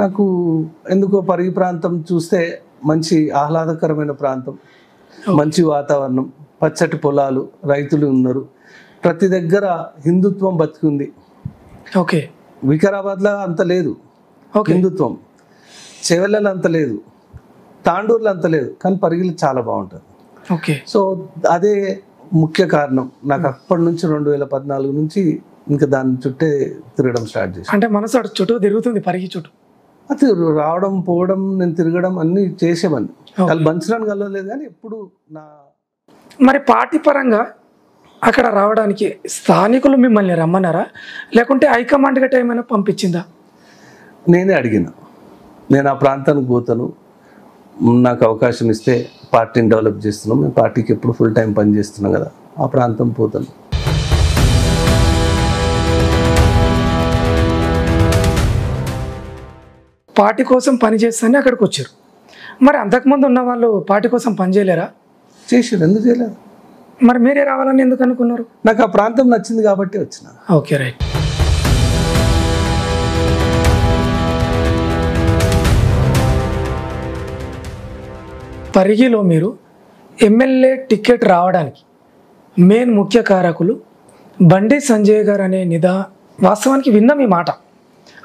నాకు ఎందుకో పరిగి ప్రాంతం చూస్తే మంచి ఆహ్లాదకరమైన ప్రాంతం, మంచి వాతావరణం, పచ్చటి పొలాలు, రైతులు ఉన్నారు, ప్రతి దగ్గర హిందుత్వం బతికుంది. ఓకే. వికారాబాద్లో అంత లేదు హిందుత్వం, చెవెళ్ళలో అంత లేదు, తాండూరులో అంత లేదు, కానీ పరిగిలో చాలా బాగుంటుంది. ఓకే. సో అదే ముఖ్య కారణం నాకు అప్పటి నుంచి 2014 నుంచి ఇంకా దాని చుట్టే తిరగడం స్టార్ట్ చేసి. అంటే మనసు అటు చుట్టూ తిరుగుతుంది, పరిగి చుట్టూ అది రావడం పోవడం, నేను తిరగడం అన్నీ చేసేవాడిని. వాళ్ళు బంచడానికి కలవలేదు కానీ ఎప్పుడు నా. మరి పార్టీ పరంగా అక్కడ రావడానికి స్థానికులు మిమ్మల్ని రమ్మన్నారా, లేకుంటే హైకమాండ్ గట్రా ఏమైనా పంపించిందా? నేనే అడిగిన, నేను ఆ ప్రాంతానికి పోతాను, నాకు అవకాశం ఇస్తే పార్టీని డెవలప్ చేస్తున్నాం, మేము పార్టీకి ఎప్పుడు ఫుల్ టైం పని చేస్తున్నాం కదా, ఆ ప్రాంతం పోతాను. పార్టీ కోసం పని చేస్తానే అక్కడికి వచ్చారు. మరి అంతకుముందు ఉన్న వాళ్ళు పార్టీ కోసం పని చేయలేరా? చేసారు, ఎందుకు చేయలేదు? మరి మీరే రావాలని ఎందుకు అనుకున్నారు? నాకు ఆ ప్రాంతం నచ్చింది కాబట్టి వచ్చిన. Okay, right. పరిగిలో మీరు ఎమ్మెల్యే టికెట్ రావడానికి మెయిన్ ముఖ్య కారకులు బండి సంజయ్ గారు అనే వాస్తవానికి విన్నాం ఈ మాట,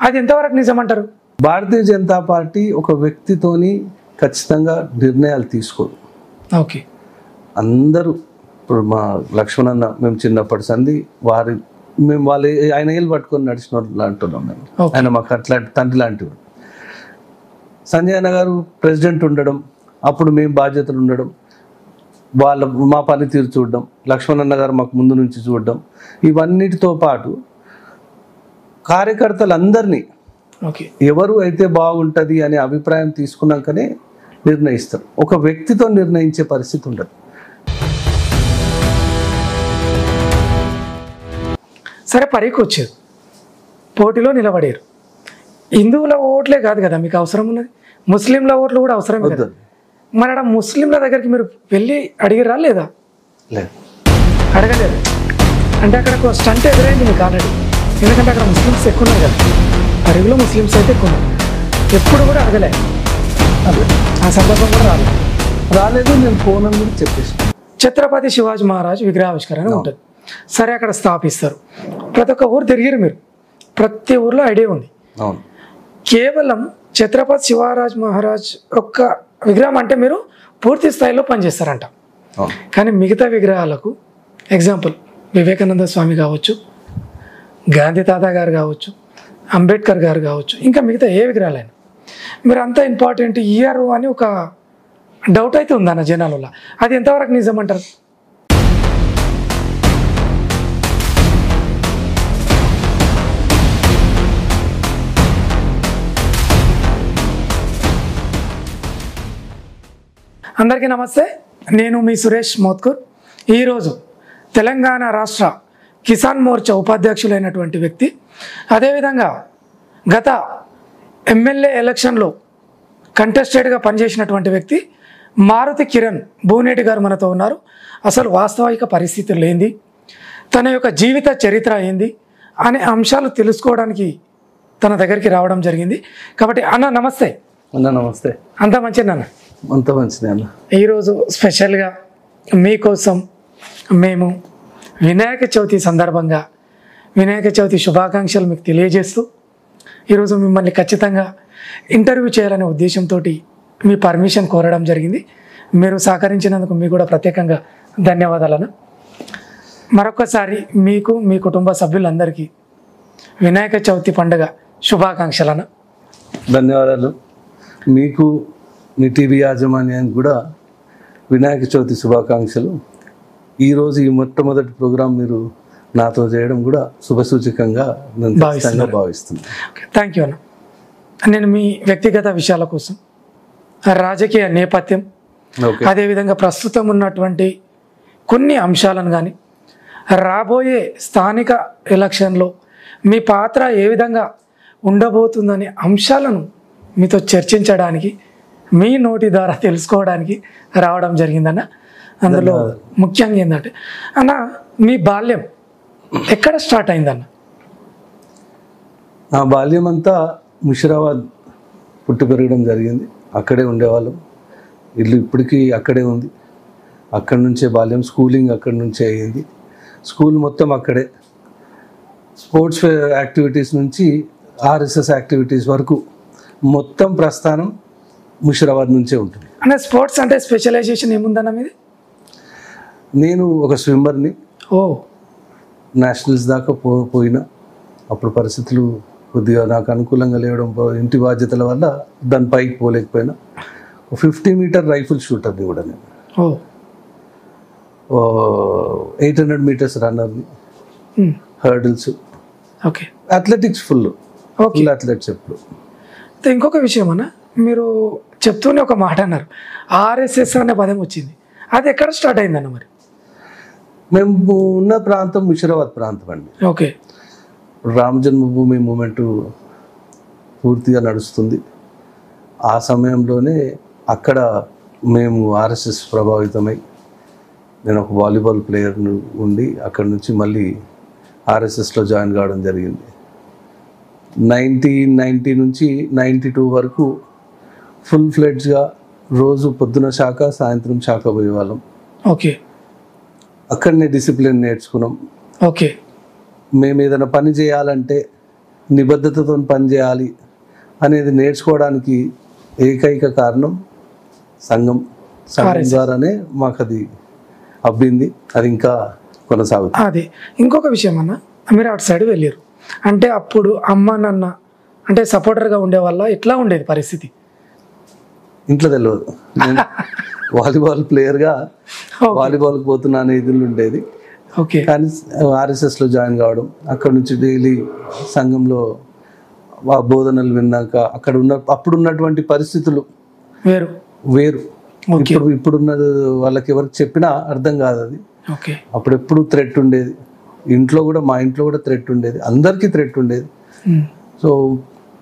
అది ఎంతవరకు నిజమంటారు? భారతీయ జనతా పార్టీ ఒక వ్యక్తితోని ఖచ్చితంగా నిర్ణయాలు తీసుకోదు. ఓకే. అందరూ ఇప్పుడు మా లక్ష్మణన్న, మేము చిన్నప్పటి సంది మేము ఆయన ఏళ్ళు పట్టుకొని నడిచిన వాళ్ళు అంటున్నాం మేము. ఆయన మాకు అట్లాంటి తండ్రి లాంటివి. సంజయ్ అన్న గారు ప్రెసిడెంట్ ఉండడం, అప్పుడు మేము బాధ్యతలు ఉండడం, మా పనితీరు చూడడం, లక్ష్మణన్న గారు మాకు ముందు నుంచి చూడడం, ఇవన్నిటితో పాటు కార్యకర్తలందరినీ ఎవరు అయితే బాగుంటుంది అనే అభిప్రాయం తీసుకున్నాకనే నిర్ణయిస్తారు. ఒక వ్యక్తితో నిర్ణయించే పరిస్థితి ఉండదు. సరే, పరీక్ష వచ్చారు, పోటీలో నిలబడారు. హిందువుల ఓట్లే కాదు కదా మీకు అవసరం ఉన్నది, ముస్లింల ఓట్లు కూడా అవసరమే కదా. మరి అక్కడ ముస్లింల దగ్గరికి మీరు వెళ్ళి అడిగిరా లేదా? లేదు, అడగలేదు. అంటే అక్కడ ఒక స్టంట్ ఎదురైంది మీకు ఆల్రెడీ, ఎందుకంటే అక్కడ ముస్లిమ్స్ ఎక్కువ ఉన్నారు కదా, పరిగిలో ముస్లిమ్స్ అయితే ఎక్కువ ఉన్నారు. ఎప్పుడు కూడా అడగలే, ఆ సందర్భం కూడా రాలేదు. నేను ఫోన్ అని కూడా చెప్పేసి. ఛత్రపతి శివాజీ మహారాజ్ విగ్రహావిష్కరణ ఉంటుంది. సరే, అక్కడ స్థాపిస్తారు. ప్రతి ఒక్క ఊరు తిరిగిరు మీరు, ప్రతి ఊర్లో ఐడియా ఉంది. కేవలం ఛత్రపతి శివాజీ మహారాజ్ ఒక్క విగ్రహం అంటే మీరు పూర్తి స్థాయిలో పనిచేస్తారంట. కానీ మిగతా విగ్రహాలకు ఎగ్జాంపుల్ వివేకానంద స్వామి కావచ్చు, గాంధీ తాత గారు కావచ్చు, అంబేద్కర్ గారు కావచ్చు, ఇంకా మిగతా ఏ విగ్రహాలైనా మీరు అంత ఇంపార్టెంట్ ఇయ్యారు అని ఒక డౌట్ అయితే ఉందన్న జనాలలో, అది ఎంతవరకు నిజమంటారు? అందరికీ నమస్తే, నేను మీ సురేష్ మోత్కూర్. ఈరోజు తెలంగాణ రాష్ట్ర కిసాన్ మోర్చా ఉపాధ్యక్షులైనటువంటి వ్యక్తి, అదేవిధంగా గత ఎమ్మెల్యే ఎలక్షన్లో కంటెస్టెడ్గా పనిచేసినటువంటి వ్యక్తి మారుతి కిరణ్ భూనేటి గారు మనతో ఉన్నారు. అసలు వాస్తవిక పరిస్థితులు ఏంది, తన యొక్క జీవిత చరిత్ర ఏంది అనే అంశాలు తెలుసుకోవడానికి తన దగ్గరికి రావడం జరిగింది. కాబట్టి అన్న నమస్తే. అన్న నమస్తే. అంతా మంచిది అన్న? అంత మంచిది అన్న. ఈరోజు స్పెషల్గా మీకోసం మేము వినాయక చవితి సందర్భంగా వినాయక చవితి శుభాకాంక్షలు మీకు తెలియజేస్తూ ఈరోజు మిమ్మల్ని ఖచ్చితంగా ఇంటర్వ్యూ చేయాలనే ఉద్దేశంతో మీ పర్మిషన్ కోరడం జరిగింది. మీరు సహకరించినందుకు మీకు కూడా ప్రత్యేకంగా ధన్యవాదాలను. మరొకసారి మీకు మీ కుటుంబ సభ్యులందరికీ వినాయక చవితి పండుగ శుభాకాంక్షలను. ధన్యవాదాలు. మీకు మీ టీవీ యాజమాన్యానికి కూడా వినాయక చవితి శుభాకాంక్షలు. ఈరోజు ఈ మొట్టమొదటి ప్రోగ్రాం మీరు నాతో చేయడం కూడా శుభసూచకంగా నేను భావిస్తున్నాను. థ్యాంక్ యూ అన్న. నేను మీ వ్యక్తిగత విషయాల కోసం, రాజకీయ నేపథ్యం, అదేవిధంగా ప్రస్తుతం ఉన్నటువంటి కొన్ని అంశాలను కానీ రాబోయే స్థానిక ఎలక్షన్లో మీ పాత్ర ఏ విధంగా ఉండబోతుందనే అంశాలను మీతో చర్చించడానికి, మీ నోటి ద్వారా తెలుసుకోవడానికి రావడం జరిగిందన్న. అందులో ముఖ్యంగా ఏంటంటే అన్న, మీ బాల్యం ఎక్కడ స్టార్ట్ అయిందన్న? నా బాల్యం అంతా ముషిరాబాద్ పుట్టి పెరగడం జరిగింది, అక్కడే ఉండేవాళ్ళం. ఇల్లు ఇప్పటికీ అక్కడే ఉంది. అక్కడి నుంచే బాల్యం, స్కూలింగ్ అక్కడి నుంచే అయ్యింది. స్కూల్ మొత్తం అక్కడే. స్పోర్ట్స్ యాక్టివిటీస్ నుంచి ఆర్ఎస్ఎస్ యాక్టివిటీస్ వరకు మొత్తం ప్రస్థానం ముషిరాబాద్ నుంచే ఉంటుంది. అంటే స్పోర్ట్స్ అంటే స్పెషలైజేషన్ ఏముందన్న మీది? నేను ఒక స్విమ్మర్ని. ఓ, నేషనల్స్ దాకా పోయినా. అప్పుడు పరిస్థితులు కొద్దిగా నాకు అనుకూలంగా లేవడం, ఇంటి బాధ్యతల వల్ల దాని పైకి పోలేకపోయినా. 50 మీటర్ రైఫిల్ షూటర్ని కూడా నేను. 800 మీటర్స్ రన్నర్ని, hurdles, okay, athletics full athletes ఎప్పుడు. ఇంకొక విషయం అన్న, మీరు చెప్తూనే ఒక మాట అన్నారు, ఆర్ఎస్ఎస్ అనే పదం వచ్చింది. అది ఎక్కడ స్టార్ట్ అయిందన్న మరి? మేము ఉన్న ప్రాంతం ముషిరాబాద్ ప్రాంతం అండి. ఓకే. రామ జన్మభూమి మూమెంట్ పూర్తిగా నడుస్తుంది. ఆ సమయంలోనే అక్కడ మేము ఆర్ఎస్ఎస్ ప్రభావితమై, నేను ఒక వాలీబాల్ ప్లేయర్ ఉండి అక్కడ నుంచి మళ్ళీ ఆర్ఎస్ఎస్లో జాయిన్ కావడం జరిగింది. 1990 నుంచి 92 వరకు ఫుల్ ఫ్లెడ్జ్గా రోజు పొద్దున శాఖ, సాయంత్రం శాఖ పోయేవాళ్ళం. ఓకే. అక్కడనే డిసిప్లిన్ నేర్చుకున్నాం. ఓకే. మేము ఏదైనా పని చేయాలంటే నిబద్ధతతో పని చేయాలి అనేది నేర్చుకోవడానికి ఏకైక కారణం సంఘం ద్వారానే మాకు అది అబ్బింది. అది ఇంకా కొనసాగుతుంది. అది ఇంకొక విషయం అన్న, మీరు అటు సైడ్ వెళ్ళారు అంటే అప్పుడు అమ్మ నాన్న అంటే సపోర్టర్గా ఉండే వల్ల ఎట్లా ఉండేది పరిస్థితి? ఇంట్లో తెలియదు. నేను వాలీబాల్ ప్లేయర్గా వాలీబాల్కి పోతున్నా అనే ఇది ఉండేది. ఓకే. కానీ ఆర్ఎస్ఎస్లో జాయిన్ కావడం, అక్కడ నుంచి డైలీ సంఘంలో బోధనలు విన్నాక అక్కడ అప్పుడు ఉన్నటువంటి పరిస్థితులు వేరు. ఇప్పుడున్న వాళ్ళకి ఎవరికి చెప్పినా అర్థం కాదు అది. అప్పుడు ఎప్పుడు థ్రెట్ ఉండేది. ఇంట్లో కూడా, మా ఇంట్లో కూడా థ్రెట్ ఉండేది, అందరికీ థ్రెట్ ఉండేది. సో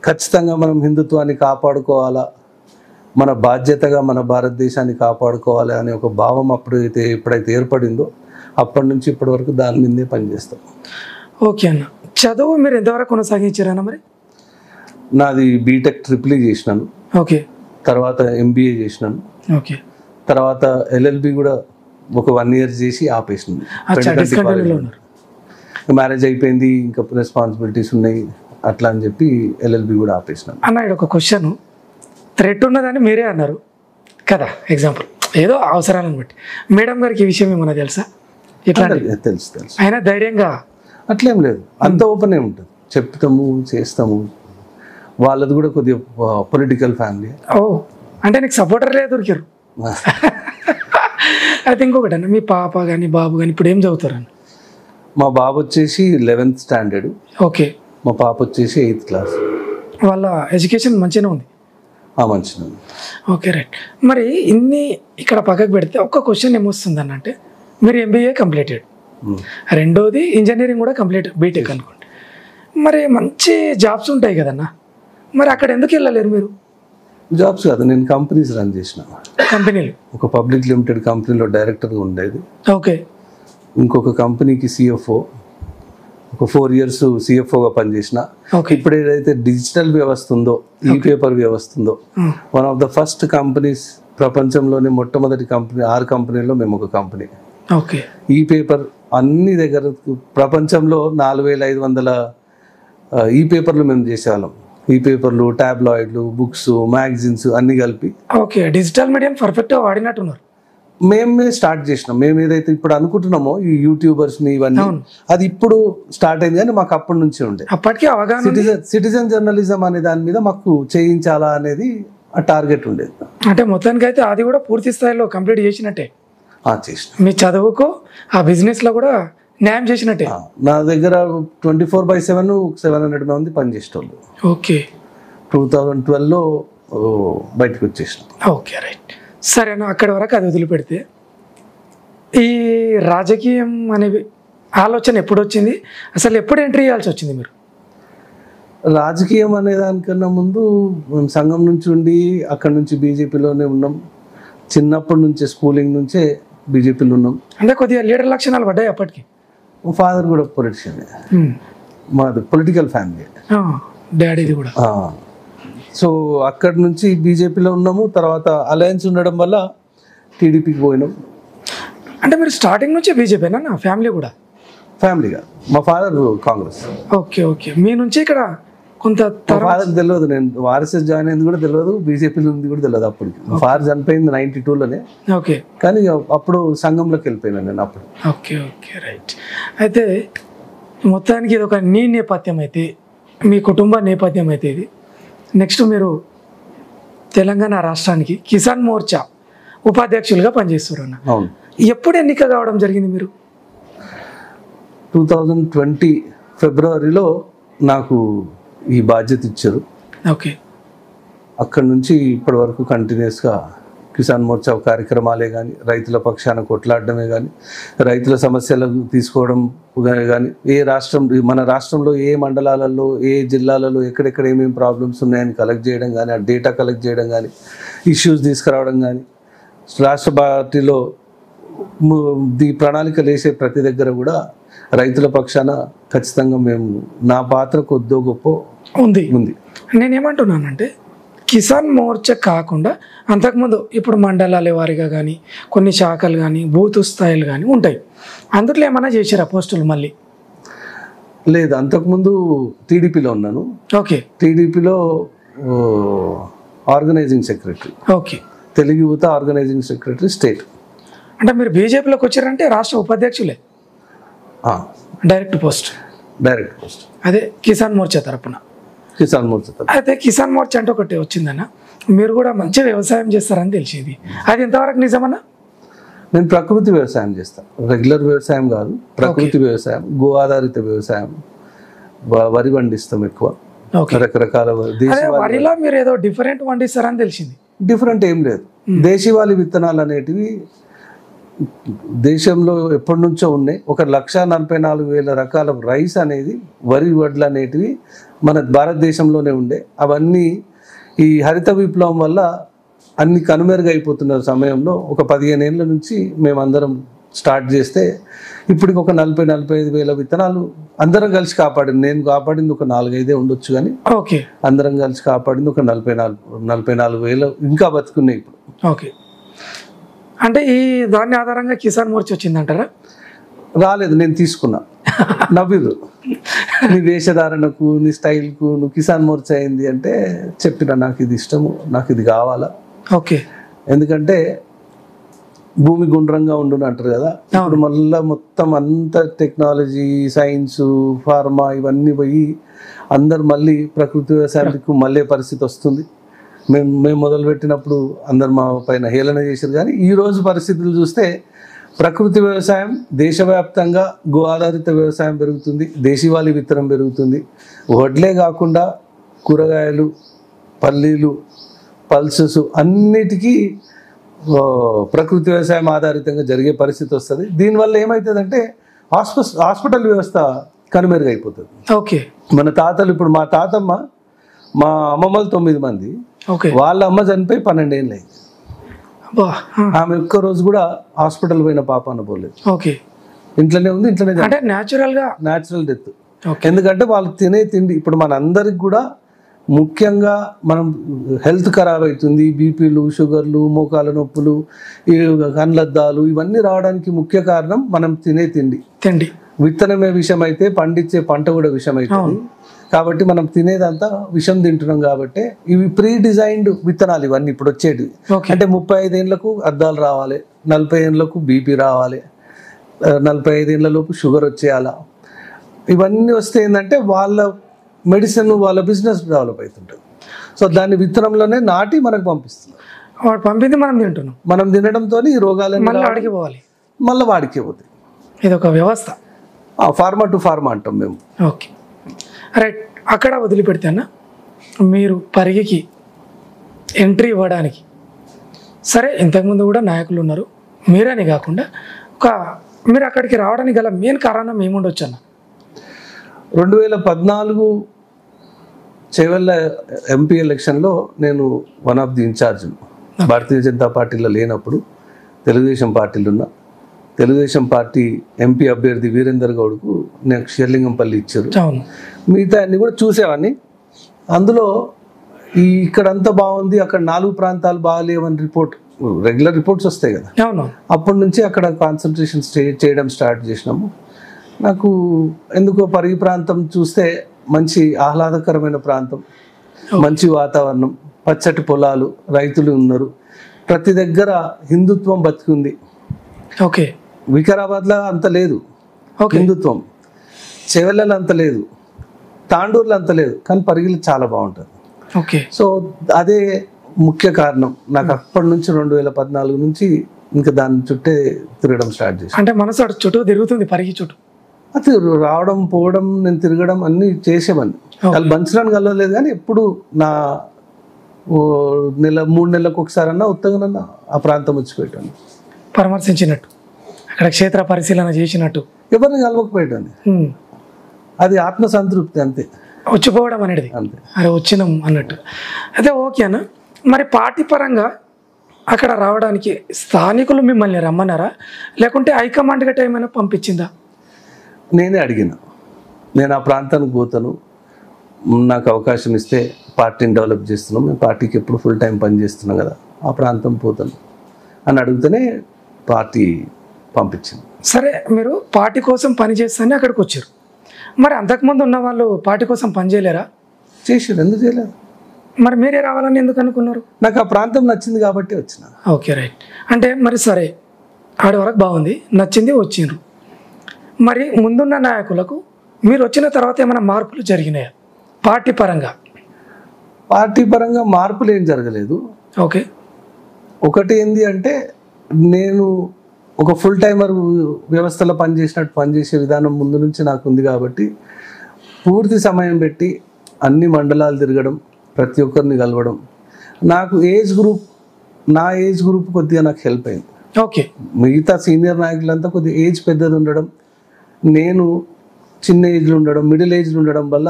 ఖచ్చితంగా మనం హిందుత్వాన్ని కాపాడుకోవాలా, మన బాధ్యతగా మన భారతదేశాన్ని కాపాడుకోవాలి అనే ఒక భావం ఎప్పుడైతే ఏర్పడిందో అప్పటి నుంచి ఇప్పటి వరకు దాని మీదే పనిచేస్తాం. ఓకే అన్న, చదువు మీరు ఎంతవరకు కొనసాగించారన్న మరి? నాది బీటెక్ ట్రిపుల్ చేసినాను. ఓకే. తర్వాత ఎంబీఏ చేసినాను. ఓకే. తర్వాత ఎల్ఎల్బి కూడా ఒక 1 year చేసి ఆపేసినాను. మ్యారేజ్ అయిపోయింది, ఇంకా రెస్పాన్సిబిలిటీస్ ఉన్నాయి అట్లా అని చెప్పి ఎల్ఎల్బి కూడా ఆపేసినాను. అన్న ఇక్కడ ఒక క్వశ్చన్, థ్రెట్ ఉన్నదని మీరే అన్నారు కదా, ఎగ్జాంపుల్ ఏదో అవసరాలను బట్టి. మేడం గారికి ఈ విషయం ఏమన్నా తెలుసా? ఇట్లా తెలుసు. అయినా ధైర్యంగా అట్లేం లేదు, అంత ఓపెన్ ఏ ఉంటుంది, చెప్తాము, చేస్తాము. వాళ్ళది కూడా కొద్దిగా పొలిటికల్ ఫ్యామిలీ. ఓ, అంటే నీకు సపోర్టర్లే దొరికారు. అయితే ఇంకొకటి అన్న, మీ పాప కానీ బాబు కానీ ఇప్పుడు ఏం చదువుతారన్న? మా బాబు వచ్చేసి 11th standard. ఓకే. మా పాప వచ్చేసి 8th class. వాళ్ళ ఎడ్యుకేషన్ మంచిగానే ఉంది? మంచిగా ఉంది. Okay, right. మరి ఇన్ని ఇక్కడ పక్కకు పెడితే ఒక్క క్వశ్చన్ ఏమొస్తుంది అన్న అంటే, మీరు ఎంబీఏ కంప్లీటెడ్, రెండోది ఇంజనీరింగ్ కూడా కంప్లీట్, బీటెక్ అనుకోండి. మరి మంచి జాబ్స్ ఉంటాయి కదన్నా, మరి అక్కడ ఎందుకు వెళ్ళలేరు మీరు? జాబ్స్ కాదు, నేను కంపెనీస్ రన్ చేసిన. కంపెనీలు? ఒక పబ్లిక్ లిమిటెడ్ కంపెనీలో డైరెక్టర్గా ఉండేది. ఓకే. ఇంకొక కంపెనీకి CFO, ఒక 4 years CFOగా పనిచేసిన. ఇప్పుడు ఏదైతే డిజిటల్ వ్యవస్థ ఉందో, పేపర్ వ్యవస్థ ఉందో, one of the first companies ప్రపంచంలోనే మొట్టమొదటి కంపెనీ, 6 కంపెనీల్లో మేము ఒక కంపెనీ. పేపర్ అన్ని దగ్గర ప్రపంచంలో 4500 పేపర్లు మేము చేసేవాళ్ళం. పేపర్లు, టాబ్లాయిడ్లు, బుక్స్, మ్యాగజైన్స్ అన్ని కలిపి. ఓకే. డిజిటల్ మీడియం పర్ఫెక్ట్గా వాడినట్టున్నారు. మేమే స్టార్ట్ చేసినాం. మేము ఏదైతే ఇప్పుడు అనుకుంటున్నామో ఈ యూట్యూబర్స్ని ఇవన్నీ, అది ఇప్పుడు స్టార్ట్ అయింది కానీ మాకు అప్పటి నుంచే ఉండే. అప్పటికే అవగాహన, సిటిజన్ జర్నలిజం అనే దాని మీద మాకు చేయించాలా అనేది ఆ టార్గెట్ ఉండేది. అంటే మొత్తానికి అయితే అది కూడా పూర్తి స్థాయిలో కంప్లీట్ చేసినట్టే. చేసిన మీ చదువుకు ఆ బిజినెస్లో కూడా న్యాయం చేసినట్టే. నా దగ్గర 24/7 700 మంది పనిచేసేవాళ్ళు. ఓకే. 2012లో బయటకు వచ్చేసిన. Okay, right. సరేనా, అక్కడి వరకు అది వదిలిపెడితే ఈ రాజకీయం అనేవి ఆలోచన ఎప్పుడు వచ్చింది, అసలు ఎప్పుడు ఎంట్రీ చేయాల్సి వచ్చింది మీరు? రాజకీయం అనే దానికన్నా ముందు మేము సంఘం నుంచి ఉండి అక్కడ నుంచి బీజేపీలోనే ఉన్నాం. చిన్నప్పటి నుంచే స్కూలింగ్ నుంచే బీజేపీలో ఉన్నాం. అంటే కొద్దిగా లీడర్ లక్షణాలు పడ్డాయి అప్పటికి? మా ఫాదర్ కూడా పొలిటీషియన్, మాది పొలిటికల్ ఫ్యామిలీ. డాడీది కూడా. సో అక్కడి నుంచి బీజేపీలో ఉన్నాము. తర్వాత అలయన్స్ ఉండడం వల్ల టీడీపీకి పోయినాం. అంటే మీరు స్టార్టింగ్ నుంచి బీజేపీనా నా ఫ్యామిలీ కూడా? ఫ్యామిలీగా మా ఫాదర్ కాంగ్రెస్. ఓకే ఓకే, మీ నుంచి ఇక్కడ కొంత మా ఫాదర్ తెలియదు, నేను ఆర్ఎస్ఎస్ జాయిన్ అయింది కూడా తెలియదు, బీజేపీలో ఉంది కూడా తెలియదు అప్పటికి. మా ఫాదర్ చనిపోయింది 92లోనే. ఓకే, కానీ అప్పుడు సంఘంలోకి వెళ్ళిపోయినాను నేను అప్పుడు. Okay okay right. అయితే మొత్తానికి ఇది ఒక నీ నేపథ్యం అయితే, మీ కుటుంబ నేపథ్యం అయితే ఇది. నెక్స్ట్ మీరు తెలంగాణ రాష్ట్రానికి కిసాన్ మోర్చా ఉపాధ్యక్షులుగా పనిచేస్తారు అన్న. అవును. ఎప్పుడు ఎన్నిక కావడం జరిగింది మీరు? 2020 ఫిబ్రవరిలో నాకు ఈ బాధ్యత ఇచ్చారు. ఓకే. అక్కడి నుంచి ఇప్పటి వరకు కంటిన్యూస్గా కిసాన్ మోర్చా కార్యక్రమాలే కానీ, రైతుల పక్షాన కొట్లాడడమే కానీ, రైతుల సమస్యలు తీసుకోవడం కానీ, ఏ రాష్ట్రం మన రాష్ట్రంలో ఏ మండలాలలో ఏ జిల్లాలలో ఎక్కడెక్కడ ఏమేమి ప్రాబ్లమ్స్ ఉన్నాయని కలెక్ట్ చేయడం కానీ, ఆ డేటా కలెక్ట్ చేయడం కానీ, ఇష్యూస్ తీసుకురావడం కానీ, రాష్ట్ర పార్టీలో ఈ ప్రణాళికలు వేసే ప్రతి దగ్గర కూడా రైతుల పక్షాన ఖచ్చితంగా మేము నా పాత్ర కొద్దో గొప్ప ఉంది. నేనేమంటున్నానంటే కిసాన్ మోర్చా కాకుండా అంతకుముందు ఇప్పుడు మండలాల వారిగా కానీ కొన్ని శాఖలు కానీ బూత్ స్థాయిలు కానీ ఉంటాయి, అందులో ఏమైనా చేశారా పోస్టులు? మళ్ళీ లేదు, అంతకుముందు టీడీపీలో ఉన్నాను. ఓకే. టీడీపీలో ఆర్గనైజింగ్ సెక్రటరీ. ఓకే. తెలుగు యువత ఆర్గనైజింగ్ సెక్రటరీ స్టేట్. అంటే మీరు బీజేపీలోకి వచ్చారంటే రాష్ట్ర ఉపాధ్యక్షులే, డైరెక్ట్ పోస్ట్. డైరెక్ట్ పోస్ట్ అదే కిసాన్ మోర్చా తరపున. కిసాన్ మోర్చా. అయితే కిసాన్ మోర్చా అంటే ఒకటి వచ్చిందన్న, మీరు కూడా మంచి వ్యవసాయం చేస్తారని తెలిసింది, అది ఎంతవరకు నిజమన్నా? నేను ప్రకృతి వ్యవసాయం చేస్తాను, రెగ్యులర్ వ్యవసాయం కాదు, ప్రకృతి వ్యవసాయం, గో ఆధారిత వ్యవసాయం. వరి పండిస్తాం ఎక్కువ, రకరకాల వరిలో మీరు ఏదో డిఫరెంట్ పండిస్తారని తెలిసింది. డిఫరెంట్ ఏం లేదు, దేశీవాళీ విత్తనాలు అనేటివి దేశంలో ఎప్పటి నుంచో ఉన్నాయి. 1,44,000 రకాల రైస్ అనేది, వరి వడ్లు అనేటివి మన భారతదేశంలోనే ఉండే. అవన్నీ ఈ హరిత విప్లవం వల్ల అన్ని కనుమెరుగైపోతున్న సమయంలో ఒక 15 ఏళ్ళ నుంచి మేమందరం స్టార్ట్ చేస్తే ఇప్పటికి ఒక 40-45 వేల విత్తనాలు అందరం కలిసి కాపాడింది. నేను కాపాడింది ఒక 4-5 ఉండొచ్చు, కానీ ఓకే అందరం కలిసి కాపాడింది ఒక 44 వేలు ఇంకా బతుకున్నాయి ఇప్పుడు. ఓకే. అంటే ఈ దాని ఆధారంగా కిసాన్ మోర్చా వచ్చిందంటారా? రాలేదు, నేను తీసుకున్నా. నవ్విరు, నీ వేషధారణకు నీ స్టైల్కు నువ్వు కిసాన్ మోర్చా అయింది అంటే చెప్పిన నాకు ఇది ఇష్టము, నాకు ఇది కావాలా. ఓకే. ఎందుకంటే భూమి గుండ్రంగా ఉండును అంటారు కదా, ఇప్పుడు మళ్ళీ మొత్తం అంత టెక్నాలజీ, సైన్సు, ఫార్మా ఇవన్నీ పోయి అందరు మళ్ళీ ప్రకృతి వ్యవసాయానికి మళ్ళీ పరిస్థితి వస్తుంది. మేము మొదలుపెట్టినప్పుడు అందరు మా పైన హేళన చేశారు, కానీ ఈరోజు పరిస్థితులు చూస్తే ప్రకృతి వ్యవసాయం దేశవ్యాప్తంగా గో ఆధారిత వ్యవసాయం పెరుగుతుంది, దేశీవాళీ విత్తనం పెరుగుతుంది. వడ్లే కాకుండా కూరగాయలు, పల్లీలు, పల్సెస్ అన్నిటికీ ప్రకృతి వ్యవసాయం ఆధారితంగా జరిగే పరిస్థితి వస్తుంది. దీనివల్ల ఏమవుతుందంటే హాస్పిటల్ వ్యవస్థ కనుమెరుగైపోతుంది. ఓకే. మన తాతలు, ఇప్పుడు మా తాతమ్మ, మా అమ్మమ్మలు 9 మంది, వాళ్ళ అమ్మ చనిపోయి 12 ఏళ్ళు అయింది. ఆమె ఒక్క రోజు కూడా హాస్పిటల్ పోయిన పాప అనుకోలేదు. ఓకే. ఇంట్లోనే ఉంది, ఇంట్లోనే న్యాచురల్ డెత్. ఎందుకంటే వాళ్ళు తినే తిండి ఇప్పుడు మనందరికి కూడా ముఖ్యంగా మనం హెల్త్ ఖరాబ్ అవుతుంది. బీపీలు, షుగర్లు, మోకాల నొప్పులు, ఈ కళ్ళద్దాలు ఇవన్నీ రావడానికి ముఖ్య కారణం మనం తినే తిండి. విత్తనమే విషం అయితే పండించే పంట కూడా విషం అవుతుంది. కాబట్టి మనం తినేదంతా విషం తింటున్నాం. కాబట్టి ఇవి ప్రీ డిజైన్డ్ విత్తనాలు ఇవన్నీ ఇప్పుడు వచ్చేటివి. అంటే 35 ఏళ్ళకు అద్దాలు రావాలి, 40 ఏళ్ళకు బీపీ రావాలి, 45 ఏళ్ళలోపు షుగర్ వచ్చేయాలా. ఇవన్నీ వస్తే ఏంటంటే వాళ్ళ మెడిసిన్, వాళ్ళ బిజినెస్ డెవలప్ అవుతుంటుంది. సో దాన్ని విత్తనంలోనే నాటి మనకు పంపిస్తుంది. పంపింది మనం తింటున్నాం. మనం తినడంతో ఈ రోగాలన్నీ మళ్ళీ వాడికి పోతాయి. ఇది ఒక వ్యవస్థ, ఫార్మా టు ఫార్మా అంటాం మేము. Okay right. అక్కడ వదిలిపెడితేనా మీరు పరిగికి ఎంట్రీ ఇవ్వడానికి, సరే ఇంతకుముందు కూడా నాయకులు ఉన్నారు, మీరని కాకుండా మీరు అక్కడికి రావడానికి గల మెయిన్ కారణం ఏముండొచ్చు అన్న? 2014 చేవెళ్ళ ఎంపీ ఎలక్షన్లో నేను one of the incharge. Bharatiya Janata పార్టీలో లేనప్పుడు తెలుగుదేశం పార్టీలో ఉన్న తెలుగుదేశం పార్టీ ఎంపీ అభ్యర్థి వీరేందర్ గౌడ్కు నాకు షెర్లింగంపల్లి ఇచ్చారు. మిగతా అన్ని కూడా చూసేవాడిని. అందులో ఇక్కడంతా బాగుంది, అక్కడ 4 ప్రాంతాలు బాగాలేవని రెగ్యులర్ రిపోర్ట్స్ వస్తాయి కదా. అవును. అప్పటి నుంచి అక్కడ కాన్సన్ట్రేషన్ చేయడం స్టార్ట్ చేసినాము. నాకు ఎందుకో పరిగి ప్రాంతం చూస్తే మంచి ఆహ్లాదకరమైన ప్రాంతం, మంచి వాతావరణం, పచ్చటి పొలాలు, రైతులు ఉన్నారు, ప్రతి దగ్గర హిందుత్వం బతికుంది. ఓకే. వికారాబాద్లో అంత లేదు హిందుత్వం, చెవెళ్ళలో అంత లేదు, తాండూరులో అంత లేదు, కానీ పరిగిలో చాలా బాగుంటుంది. ఓకే. సో అదే ముఖ్య కారణం నాకు అప్పటి నుంచి 2014 నుంచి ఇంకా దాని చుట్టే తిరగడం స్టార్ట్ చేశాను. అంటే మనసు చుట్టూ తిరుగుతుంది, పరిగి చుట్టూ అది రావడం పోవడం, నేను తిరగడం అన్నీ చేసేవాడిని. వాళ్ళు బంచడానికి కలవలేదు, కానీ ఎప్పుడు నా 3 నెలలకు ఒకసారన్నా ఉత్తగానన్నా ఆ ప్రాంతం వచ్చిపోయాను, పరామర్శించినట్టు, అక్కడ క్షేత్ర పరిశీలన చేసినట్టు, ఎవరిని కలవకపోయాను. అది ఆత్మ సంతృప్తి అంతే, వచ్చిపోవడం అనేది అంతే, అరే వచ్చినాం అన్నట్టు. అయితే ఓకేనా, మరి పార్టీ పరంగా అక్కడ రావడానికి స్థానికులు మిమ్మల్ని రమ్మన్నారా, లేకుంటే హైకమాండ్ గట్రా ఏమైనా పంపించిందా? నేనే అడిగిన, నేను ఆ ప్రాంతానికి పోతాను, నాకు అవకాశం ఇస్తే పార్టీని డెవలప్ చేస్తున్నాం, మేము పార్టీకి ఎప్పుడు ఫుల్ టైం పనిచేస్తున్నాం కదా, ఆ ప్రాంతం పోతాను అని అడిగితేనే పార్టీ పంపించింది. సరే, మీరు పార్టీ కోసం పని చేస్తానే అక్కడికి వచ్చారు, మరి అంతకుముందు ఉన్న వాళ్ళు పార్టీ కోసం పని చేయలేరా? చేసారు, ఎందుకు చేయలేదు? మరి మీరే రావాలని ఎందుకు అనుకున్నారు? నాకు ఆ ప్రాంతం నచ్చింది కాబట్టి వచ్చిన. Okay, right. అంటే మరి సరే, ఆడి వరకు బాగుంది, నచ్చింది, వచ్చిండ్రు. మరి ముందున్న నాయకులకు మీరు వచ్చిన తర్వాత ఏమైనా మార్పులు జరిగినాయా పార్టీ పరంగా? పార్టీ పరంగా మార్పులు ఏం జరగలేదు. ఓకే. ఒకటి ఏంది అంటే, నేను ఒక ఫుల్ టైమర్ వ్యవస్థలో పనిచేసినట్టు పనిచేసే విధానం ముందు నుంచి నాకు ఉంది కాబట్టి పూర్తి సమయం పెట్టి అన్ని మండలాలు తిరగడం, ప్రతి ఒక్కరిని కలవడం, నాకు నా ఏజ్ గ్రూప్ కొద్దిగా నాకు హెల్ప్ అయింది. ఓకే. మిగతా సీనియర్ నాయకులంతా కొద్దిగా ఏజ్ పెద్దది ఉండడం, నేను చిన్న ఏజ్లో ఉండడం, మిడిల్ ఏజ్లో ఉండడం వల్ల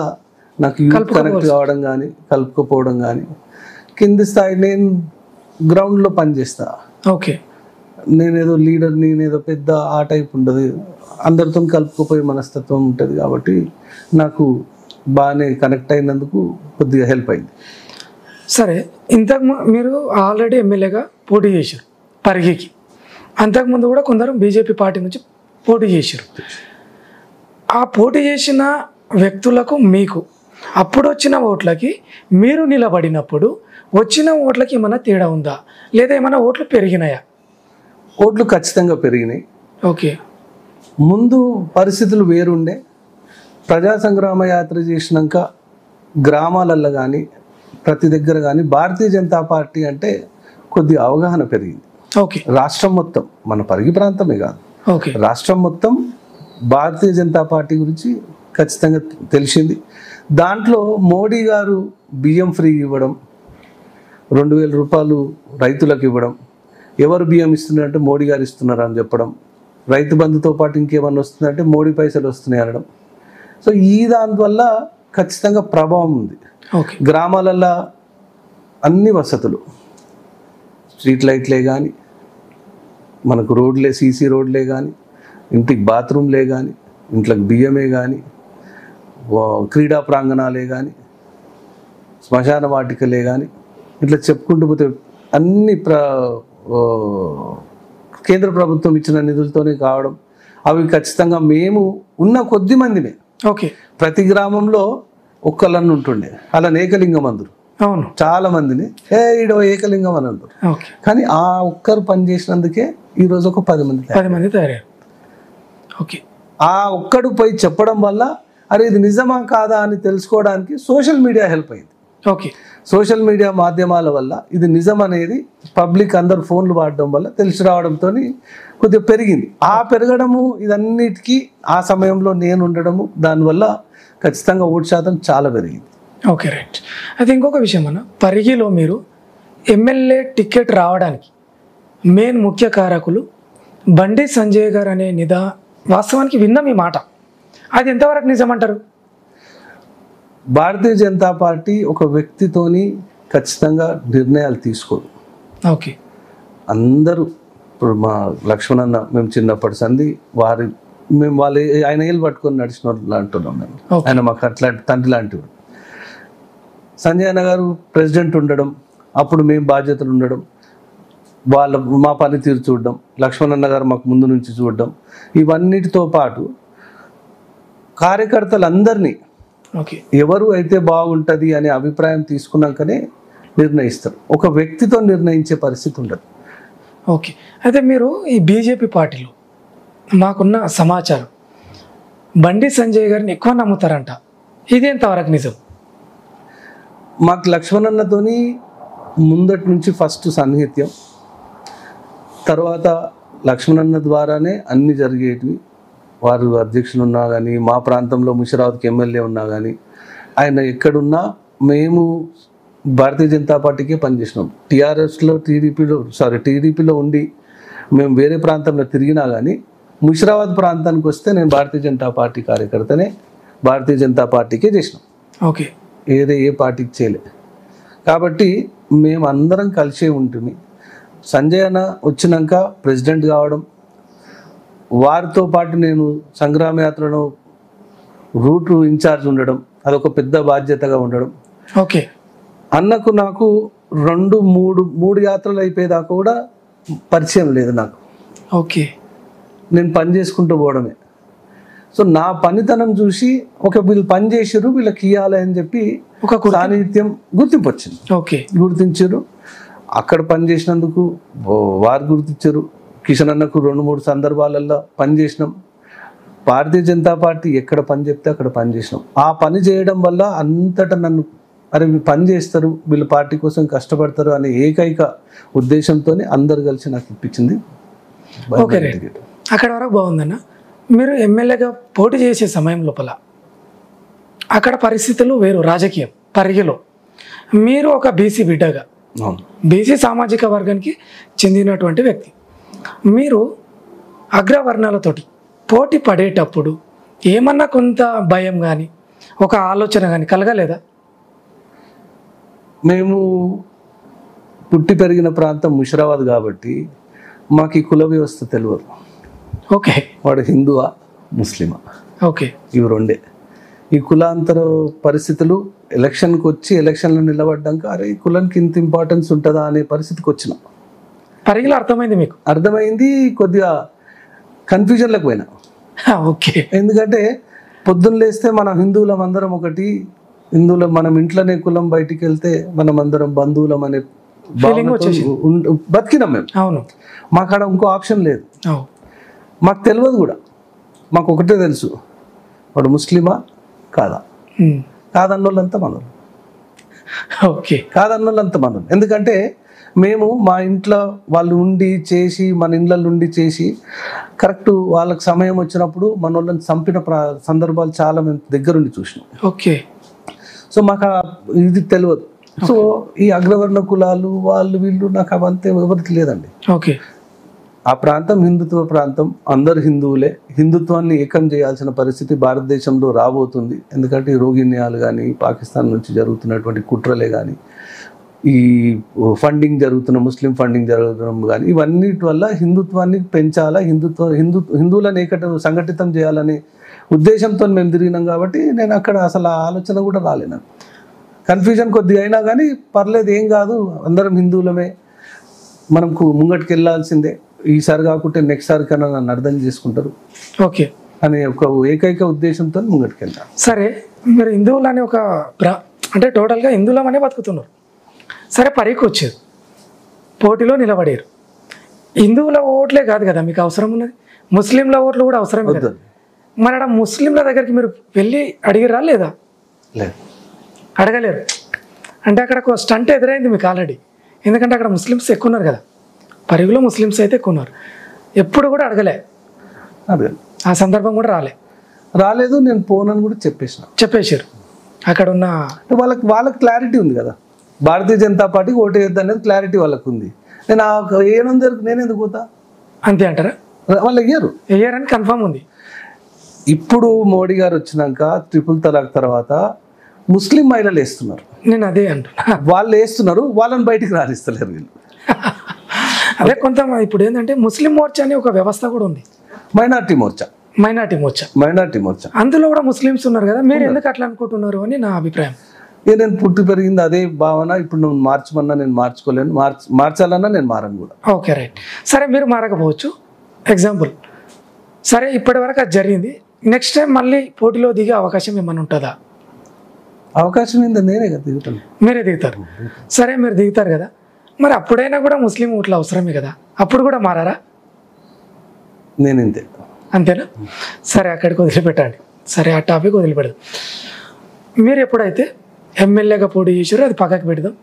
నాకు యూత్ కనెక్ట్ కావడం కానీ, కలుపుకోపోవడం కానీ, కింది స్థాయి నేను గ్రౌండ్లో పనిచేస్తా. ఓకే. నేనేదో లీడర్, నేనేదో పెద్ద ఆ టైప్ ఉండదు, అందరితో కలుపుకోపోయే మనస్తత్వం ఉంటుంది కాబట్టి నాకు బాగానే కనెక్ట్ అయినందుకు కొద్దిగా హెల్ప్ అయింది. సరే, మీరు ఆల్రెడీ ఎమ్మెల్యేగా పోటీ చేశారు పరిగికి, అంతకుముందు కూడా కొందరు బీజేపీ పార్టీ నుంచి పోటీ చేశారు. ఆ పోటీ చేసిన వ్యక్తులకు మీకు అప్పుడు వచ్చిన ఓట్లకి మీరు నిలబడినప్పుడు వచ్చిన ఓట్లకి ఏమైనా తేడా ఉందా, లేదా ఏమైనా ఓట్లు పెరిగినాయా? ఓట్లు ఖచ్చితంగా పెరిగినాయి. ఓకే. ముందు పరిస్థితులు వేరుండే, ప్రజా సంగ్రామ యాత్ర చేసినాక గ్రామాలల్లో కానీ ప్రతి దగ్గర కానీ భారతీయ జనతా పార్టీ అంటే కొద్దిగా అవగాహన పెరిగింది. ఓకే. రాష్ట్రం మొత్తం, మన పరిగి ప్రాంతమే కాదు, ఓకే, రాష్ట్రం మొత్తం భారతీయ జనతా పార్టీ గురించి ఖచ్చితంగా తెలిసింది. దాంట్లో మోడీ గారు బియ్యం ఫ్రీ ఇవ్వడం, 2000 రూపాయలు రైతులకు ఇవ్వడం, ఎవరు బియ్యం ఇస్తున్నారంటే మోడీ గారు ఇస్తున్నారు అని చెప్పడం, రైతు బంధుతో పాటు ఇంకేమన్నా వస్తుందంటే మోడీ పైసలు వస్తున్నాయి అనడం. సో ఈ దానివల్ల ఖచ్చితంగా ప్రభావం ఉంది. ఓకే. గ్రామాలల్లో అన్ని వసతులు, స్ట్రీట్ లైట్లే కానీ, మనకు రోడ్లే, సీసీ రోడ్లే కానీ, ఇంటికి బాత్రూమ్లే కానీ, ఇంట్లోకి బియ్యమే కానీ, క్రీడా ప్రాంగణాలే కానీ, శ్మశాన వాటికలే కానీ, ఇట్లా చెప్పుకుంటూ పోతే అన్ని కేంద్ర ప్రభుత్వం ఇచ్చిన నిధులతోనే కావడం, అవి ఖచ్చితంగా మేము ఉన్న కొద్ది మందినే. ఓకే. ప్రతి గ్రామంలో ఒక్కళ్ళని ఉంటుండే, అలా ఏకలింగం అందరు, అవును, చాలా మందిని ఈడో ఏకలింగం అని అంటారు. ఓకే. కానీ ఆ ఒక్కరు పని చేసినందుకే ఈరోజు ఒక 10 మంది తయారయ్యారు. ఓకే. ఆ ఒక్కడు పోయి చెప్పడం వల్ల అరే ఇది నిజమా కాదా అని తెలుసుకోవడానికి సోషల్ మీడియా హెల్ప్ అయింది. ఓకే. సోషల్ మీడియా మాధ్యమాల వల్ల ఇది నిజం అనేది పబ్లిక్ అందరు ఫోన్లు వాడడం వల్ల తెలిసి రావడంతో కొద్దిగా పెరిగింది. ఆ పెరగడము ఇదన్నిటికీ ఆ సమయంలో నేను ఉండడము, దానివల్ల ఖచ్చితంగా ఓటు శాతం చాలా పెరిగింది. Okay, right. అయితే ఇంకొక విషయం అన్న, పరిగిలో మీరు ఎమ్మెల్యే టికెట్ రావడానికి మెయిన్ ముఖ్య కారకులు బండి సంజయ్ గారు అనే వాస్తవానికి విన్నాం ఈ మాట, అది ఎంతవరకు నిజమంటారు? భారతీయ జనతా పార్టీ ఒక వ్యక్తితోని ఖచ్చితంగా నిర్ణయాలు తీసుకోదు. ఓకే. అందరూ ఇప్పుడు మా లక్ష్మణన్న మేము చిన్నప్పటి సంది వాళ్ళు ఆయన ఏళ్ళు పట్టుకొని నడిచిన వాళ్ళు అంటున్నాం మేము. ఆయన మాకు అట్లాంటి తండ్రి లాంటివి. సంజయ్ అన్న గారు ప్రెసిడెంట్ ఉండడం, అప్పుడు మేము బాధ్యతలు ఉండడం, మా పనితీరు చూడడం, లక్ష్మణ్ గారు మాకు ముందు నుంచి చూడడం, ఇవన్నిటితో పాటు కార్యకర్తలందరినీ ఎవరు అయితే బాగుంటుంది అనే అభిప్రాయం తీసుకున్నాకనే నిర్ణయిస్తారు. ఒక వ్యక్తితో నిర్ణయించే పరిస్థితి ఉండదు. ఓకే, అయితే మీరు ఈ బీజేపీ పార్టీలో మాకున్న సమాచారం బండి సంజయ్ గారిని ఎక్కువ నమ్ముతారంట, ఇది ఎంతవరకు నిజం? మాకు లక్ష్మణన్నతోని ముందటి నుంచి ఫస్ట్ సన్నిహిత్యం, తర్వాత లక్ష్మణన్న ద్వారానే అన్ని జరిగేటివి. వారు అధ్యక్షులు ఉన్నా కానీ, మా ప్రాంతంలో ముషిరాబాద్కి ఎమ్మెల్యే ఉన్నా కానీ, ఆయన ఎక్కడున్నా మేము భారతీయ జనతా పార్టీకే పనిచేసినాం. టీడీపీలో ఉండి మేము వేరే ప్రాంతంలో తిరిగినా కానీ ముషిరాబాద్ ప్రాంతానికి వస్తే నేను భారతీయ జనతా పార్టీ కార్యకర్తనే, భారతీయ జనతా పార్టీకే చేసినాం. ఓకే, ఏ పార్టీకి చేయలే. కాబట్టి మేము అందరం కలిసే ఉంటుంది. సంజయ్ అన్న వచ్చినాక ప్రెసిడెంట్ కావడం, వారితో పాటు నేను సంగ్రామ యాత్రలో రూట్ ఇన్ఛార్జ్ ఉండడం, అదొక పెద్ద బాధ్యతగా ఉండడం. ఓకే, అన్నకు నాకు మూడు యాత్రలు అయిపోయేదాకా కూడా పరిచయం లేదు నాకు. ఓకే, నేను పని చేసుకుంటూ పోవడమే. సో నా పనితనం చూసి వీళ్ళు పని చేసారు, వీళ్ళకి ఇవ్వాలి అని చెప్పి ఒక సాన్నిహిత్యం గుర్తింపు వచ్చింది. ఓకే, గుర్తించారు. అక్కడ పని చేసినందుకు వారు గుర్తించారు. కిషన్ అన్నకు 2-3 సందర్భాలలో పని చేసినాం. భారతీయ జనతా పార్టీ ఎక్కడ పని చెప్తే అక్కడ పని చేసినాం. ఆ పని చేయడం వల్ల అంతటా నన్ను వీళ్ళు పని చేస్తారు, వీళ్ళు పార్టీ కోసం కష్టపడతారు అనే ఏకైక ఉద్దేశంతో అందరు కలిసి నాకు ఇప్పించింది. ఓకే, అక్కడ వరకు బాగుందన్న. మీరు ఎమ్మెల్యేగా పోటీ చేసే సమయం లోపల అక్కడ పరిస్థితులు వేరు, రాజకీయం పరిగిలో మీరు ఒక బీసీ బిడ్డగా, బీసీ సామాజిక వర్గానికి చెందినటువంటి వ్యక్తి, మీరు అగ్రవర్ణాలతోటి పోటీ పడేటప్పుడు ఏమన్నా కొంత భయం కానీ ఒక ఆలోచన కానీ కలగలేదా? మేము పుట్టి పెరిగిన ప్రాంతం ముషిరాబాద్ కాబట్టి మాకు ఈ కుల వ్యవస్థ తెలియదు. ఓకే, వాడు హిందువా ముస్లిమా, ఓకే, ఇవి రెండే. ఈ కులాంతర పరిస్థితులు ఎలక్షన్కి వచ్చి ఎలక్షన్లో నిలబడ్డాక అరే ఈ కులానికి ఇంత ఇంపార్టెన్స్ ఉంటుందా అనే పరిస్థితికి వచ్చినాం. పరిగిలో అర్థమైంది మీకు? అర్థమైంది. కొద్దిగా కన్ఫ్యూజన్లకు పోయినా. ఓకే, ఎందుకంటే పొద్దున్న లేస్తే మనం హిందువులం అందరం ఒకటి, హిందువులం మనం ఇంట్లోనే కులం, బయటికి వెళ్తే మనం అందరం బంధువులం అనే బతికినాం మేము. అవును, మాకు ఆడ ఇంకో ఆప్షన్ లేదు. మాకు తెలియదు కూడా. మాకు ఒకటే తెలుసు, వాడు ముస్లిమా కాదా. కాదన్నోళ్ళంతా మనలు. ఓకే, కాదన్నోళ్ళంతా మనలు. ఎందుకంటే మేము మా ఇంట్లో వాళ్ళు ఉండి చేసి, మన ఇళ్ళల్లో ఉండి చేసి కరెక్ట్ వాళ్ళకి సమయం వచ్చినప్పుడు మన వాళ్ళని చంపిన సందర్భాలు చాలా మేము దగ్గరుండి చూసినాం. ఓకే, సో మాకు ఇది తెలియదు. సో ఈ అగ్రవర్ణ కులాలు వాళ్ళు వీళ్ళు నాకు అవంతే ఎవరికి లేదండి. ఓకే, ఆ ప్రాంతం హిందుత్వ ప్రాంతం, అందరు హిందువులే. హిందుత్వాన్ని ఏకం చేయాల్సిన పరిస్థితి భారతదేశంలో రాబోతుంది. ఎందుకంటే ఈ రోహింగ్యాలు కానీ, పాకిస్తాన్ నుంచి జరుగుతున్నటువంటి కుట్రలే కానీ, ఈ ఫండింగ్ జరుగుతున్న ముస్లిం ఫండింగ్ జరుగుతున్న కానీ, ఇవన్నిటి వల్ల హిందుత్వాన్ని పెంచాలా, హిందువులను సంఘటితం చేయాలనే ఉద్దేశంతో మేము తిరిగినాం. కాబట్టి నేను అక్కడ అసలు ఆ ఆలోచన కూడా రాలేను. కన్ఫ్యూజన్ కొద్దిగా అయినా కానీ పర్లేదు, ఏం కాదు, అందరం హిందువులమే, మనకు ముంగటికి వెళ్ళాల్సిందే, ఈసారి కాకుంటే నెక్స్ట్ సారి కన్నా నన్ను అర్థం చేసుకుంటారు ఓకే అనే ఒక ఏకైక ఉద్దేశంతో ముంగటికి వెళ్తాను. సరే, మీరు హిందువులు అనే అంటే టోటల్గా హిందువులమనే బతుకుతున్నారు. సరే, పరీక్ష వచ్చేది, పోటీలో నిలబడారు. హిందువుల ఓట్లే కాదు కదా మీకు అవసరం ఉన్నది, ముస్లింల ఓట్లు కూడా అవసరం కదా. మరి అక్కడ ముస్లింల దగ్గరికి మీరు వెళ్ళి అడిగిరా లేదా? లేదు, అడగలేరు. అంటే అక్కడ ఒక స్టంట్ ఎదురైంది మీకు ఆల్రెడీ. ఎందుకంటే అక్కడ ముస్లిమ్స్ ఎక్కువ ఉన్నారు కదా, పరిగిలో ముస్లిమ్స్ అయితే ఎక్కువ ఉన్నారు. ఎప్పుడు కూడా అడగలే, ఆ సందర్భం కూడా రాలేదు. నేను పోనని కూడా చెప్పేశారు. అక్కడ ఉన్న వాళ్ళకి క్లారిటీ ఉంది కదా, భారతీయ జనతా పార్టీకి ఓటు వేయద్దు అనేది క్లారిటీ వాళ్ళకు ఉంది. నేను ఎందుకు పోతా అంతే అంటారా? వాళ్ళు వేయరని కన్ఫర్మ్ ఉంది. ఇప్పుడు మోడీ గారు వచ్చినాక 3 తలాక్ తర్వాత ముస్లిం మహిళలు వేస్తున్నారు. నేను అదే అంటున్నా, వాళ్ళు వేస్తున్నారు, వాళ్ళని బయటికి రానిస్తలేరు వీళ్ళు. అదే కొంత ఇప్పుడు ఏంటంటే ముస్లిం మోర్చా అనే ఒక వ్యవస్థ కూడా ఉంది, మైనార్టీ మోర్చా. అందులో కూడా ముస్లిమ్స్ ఉన్నారు కదా. మీరు ఎందుకు అట్లా అనుకుంటున్నారు అని నా అభిప్రాయం. ఇక నేను పుట్టి పెరిగింది అదే భావన. ఇప్పుడు నువ్వు మార్చమన్నా నేను మార్చుకోలేను, మార్చాలన్నా నేను మారను కూడా. Okay, right. సరే, మీరు మారకపోవచ్చు, ఎగ్జాంపుల్. సరే, ఇప్పటి వరకు అది జరిగింది. నెక్స్ట్ టైం మళ్ళీ పోటీలో దిగే అవకాశం ఏమైనా ఉంటుందా? అవకాశం ఏంటో నేనే కదా దిగుతాను. మీరే దిగుతారు. సరే, మీరు దిగుతారు కదా, మరి అప్పుడైనా కూడా ముస్లిం ఓట్లు అవసరమే కదా, అప్పుడు కూడా మారారా? నేను ఇంతే. అంతేనా? సరే, అక్కడికి వదిలిపెట్టండి. సరే, ఆ టాపిక్ వదిలిపెడదాం. మీరు ఎప్పుడైతే ఎమ్మెల్యేగా పోటీ చేసారో అది పక్కకి పెడదాం.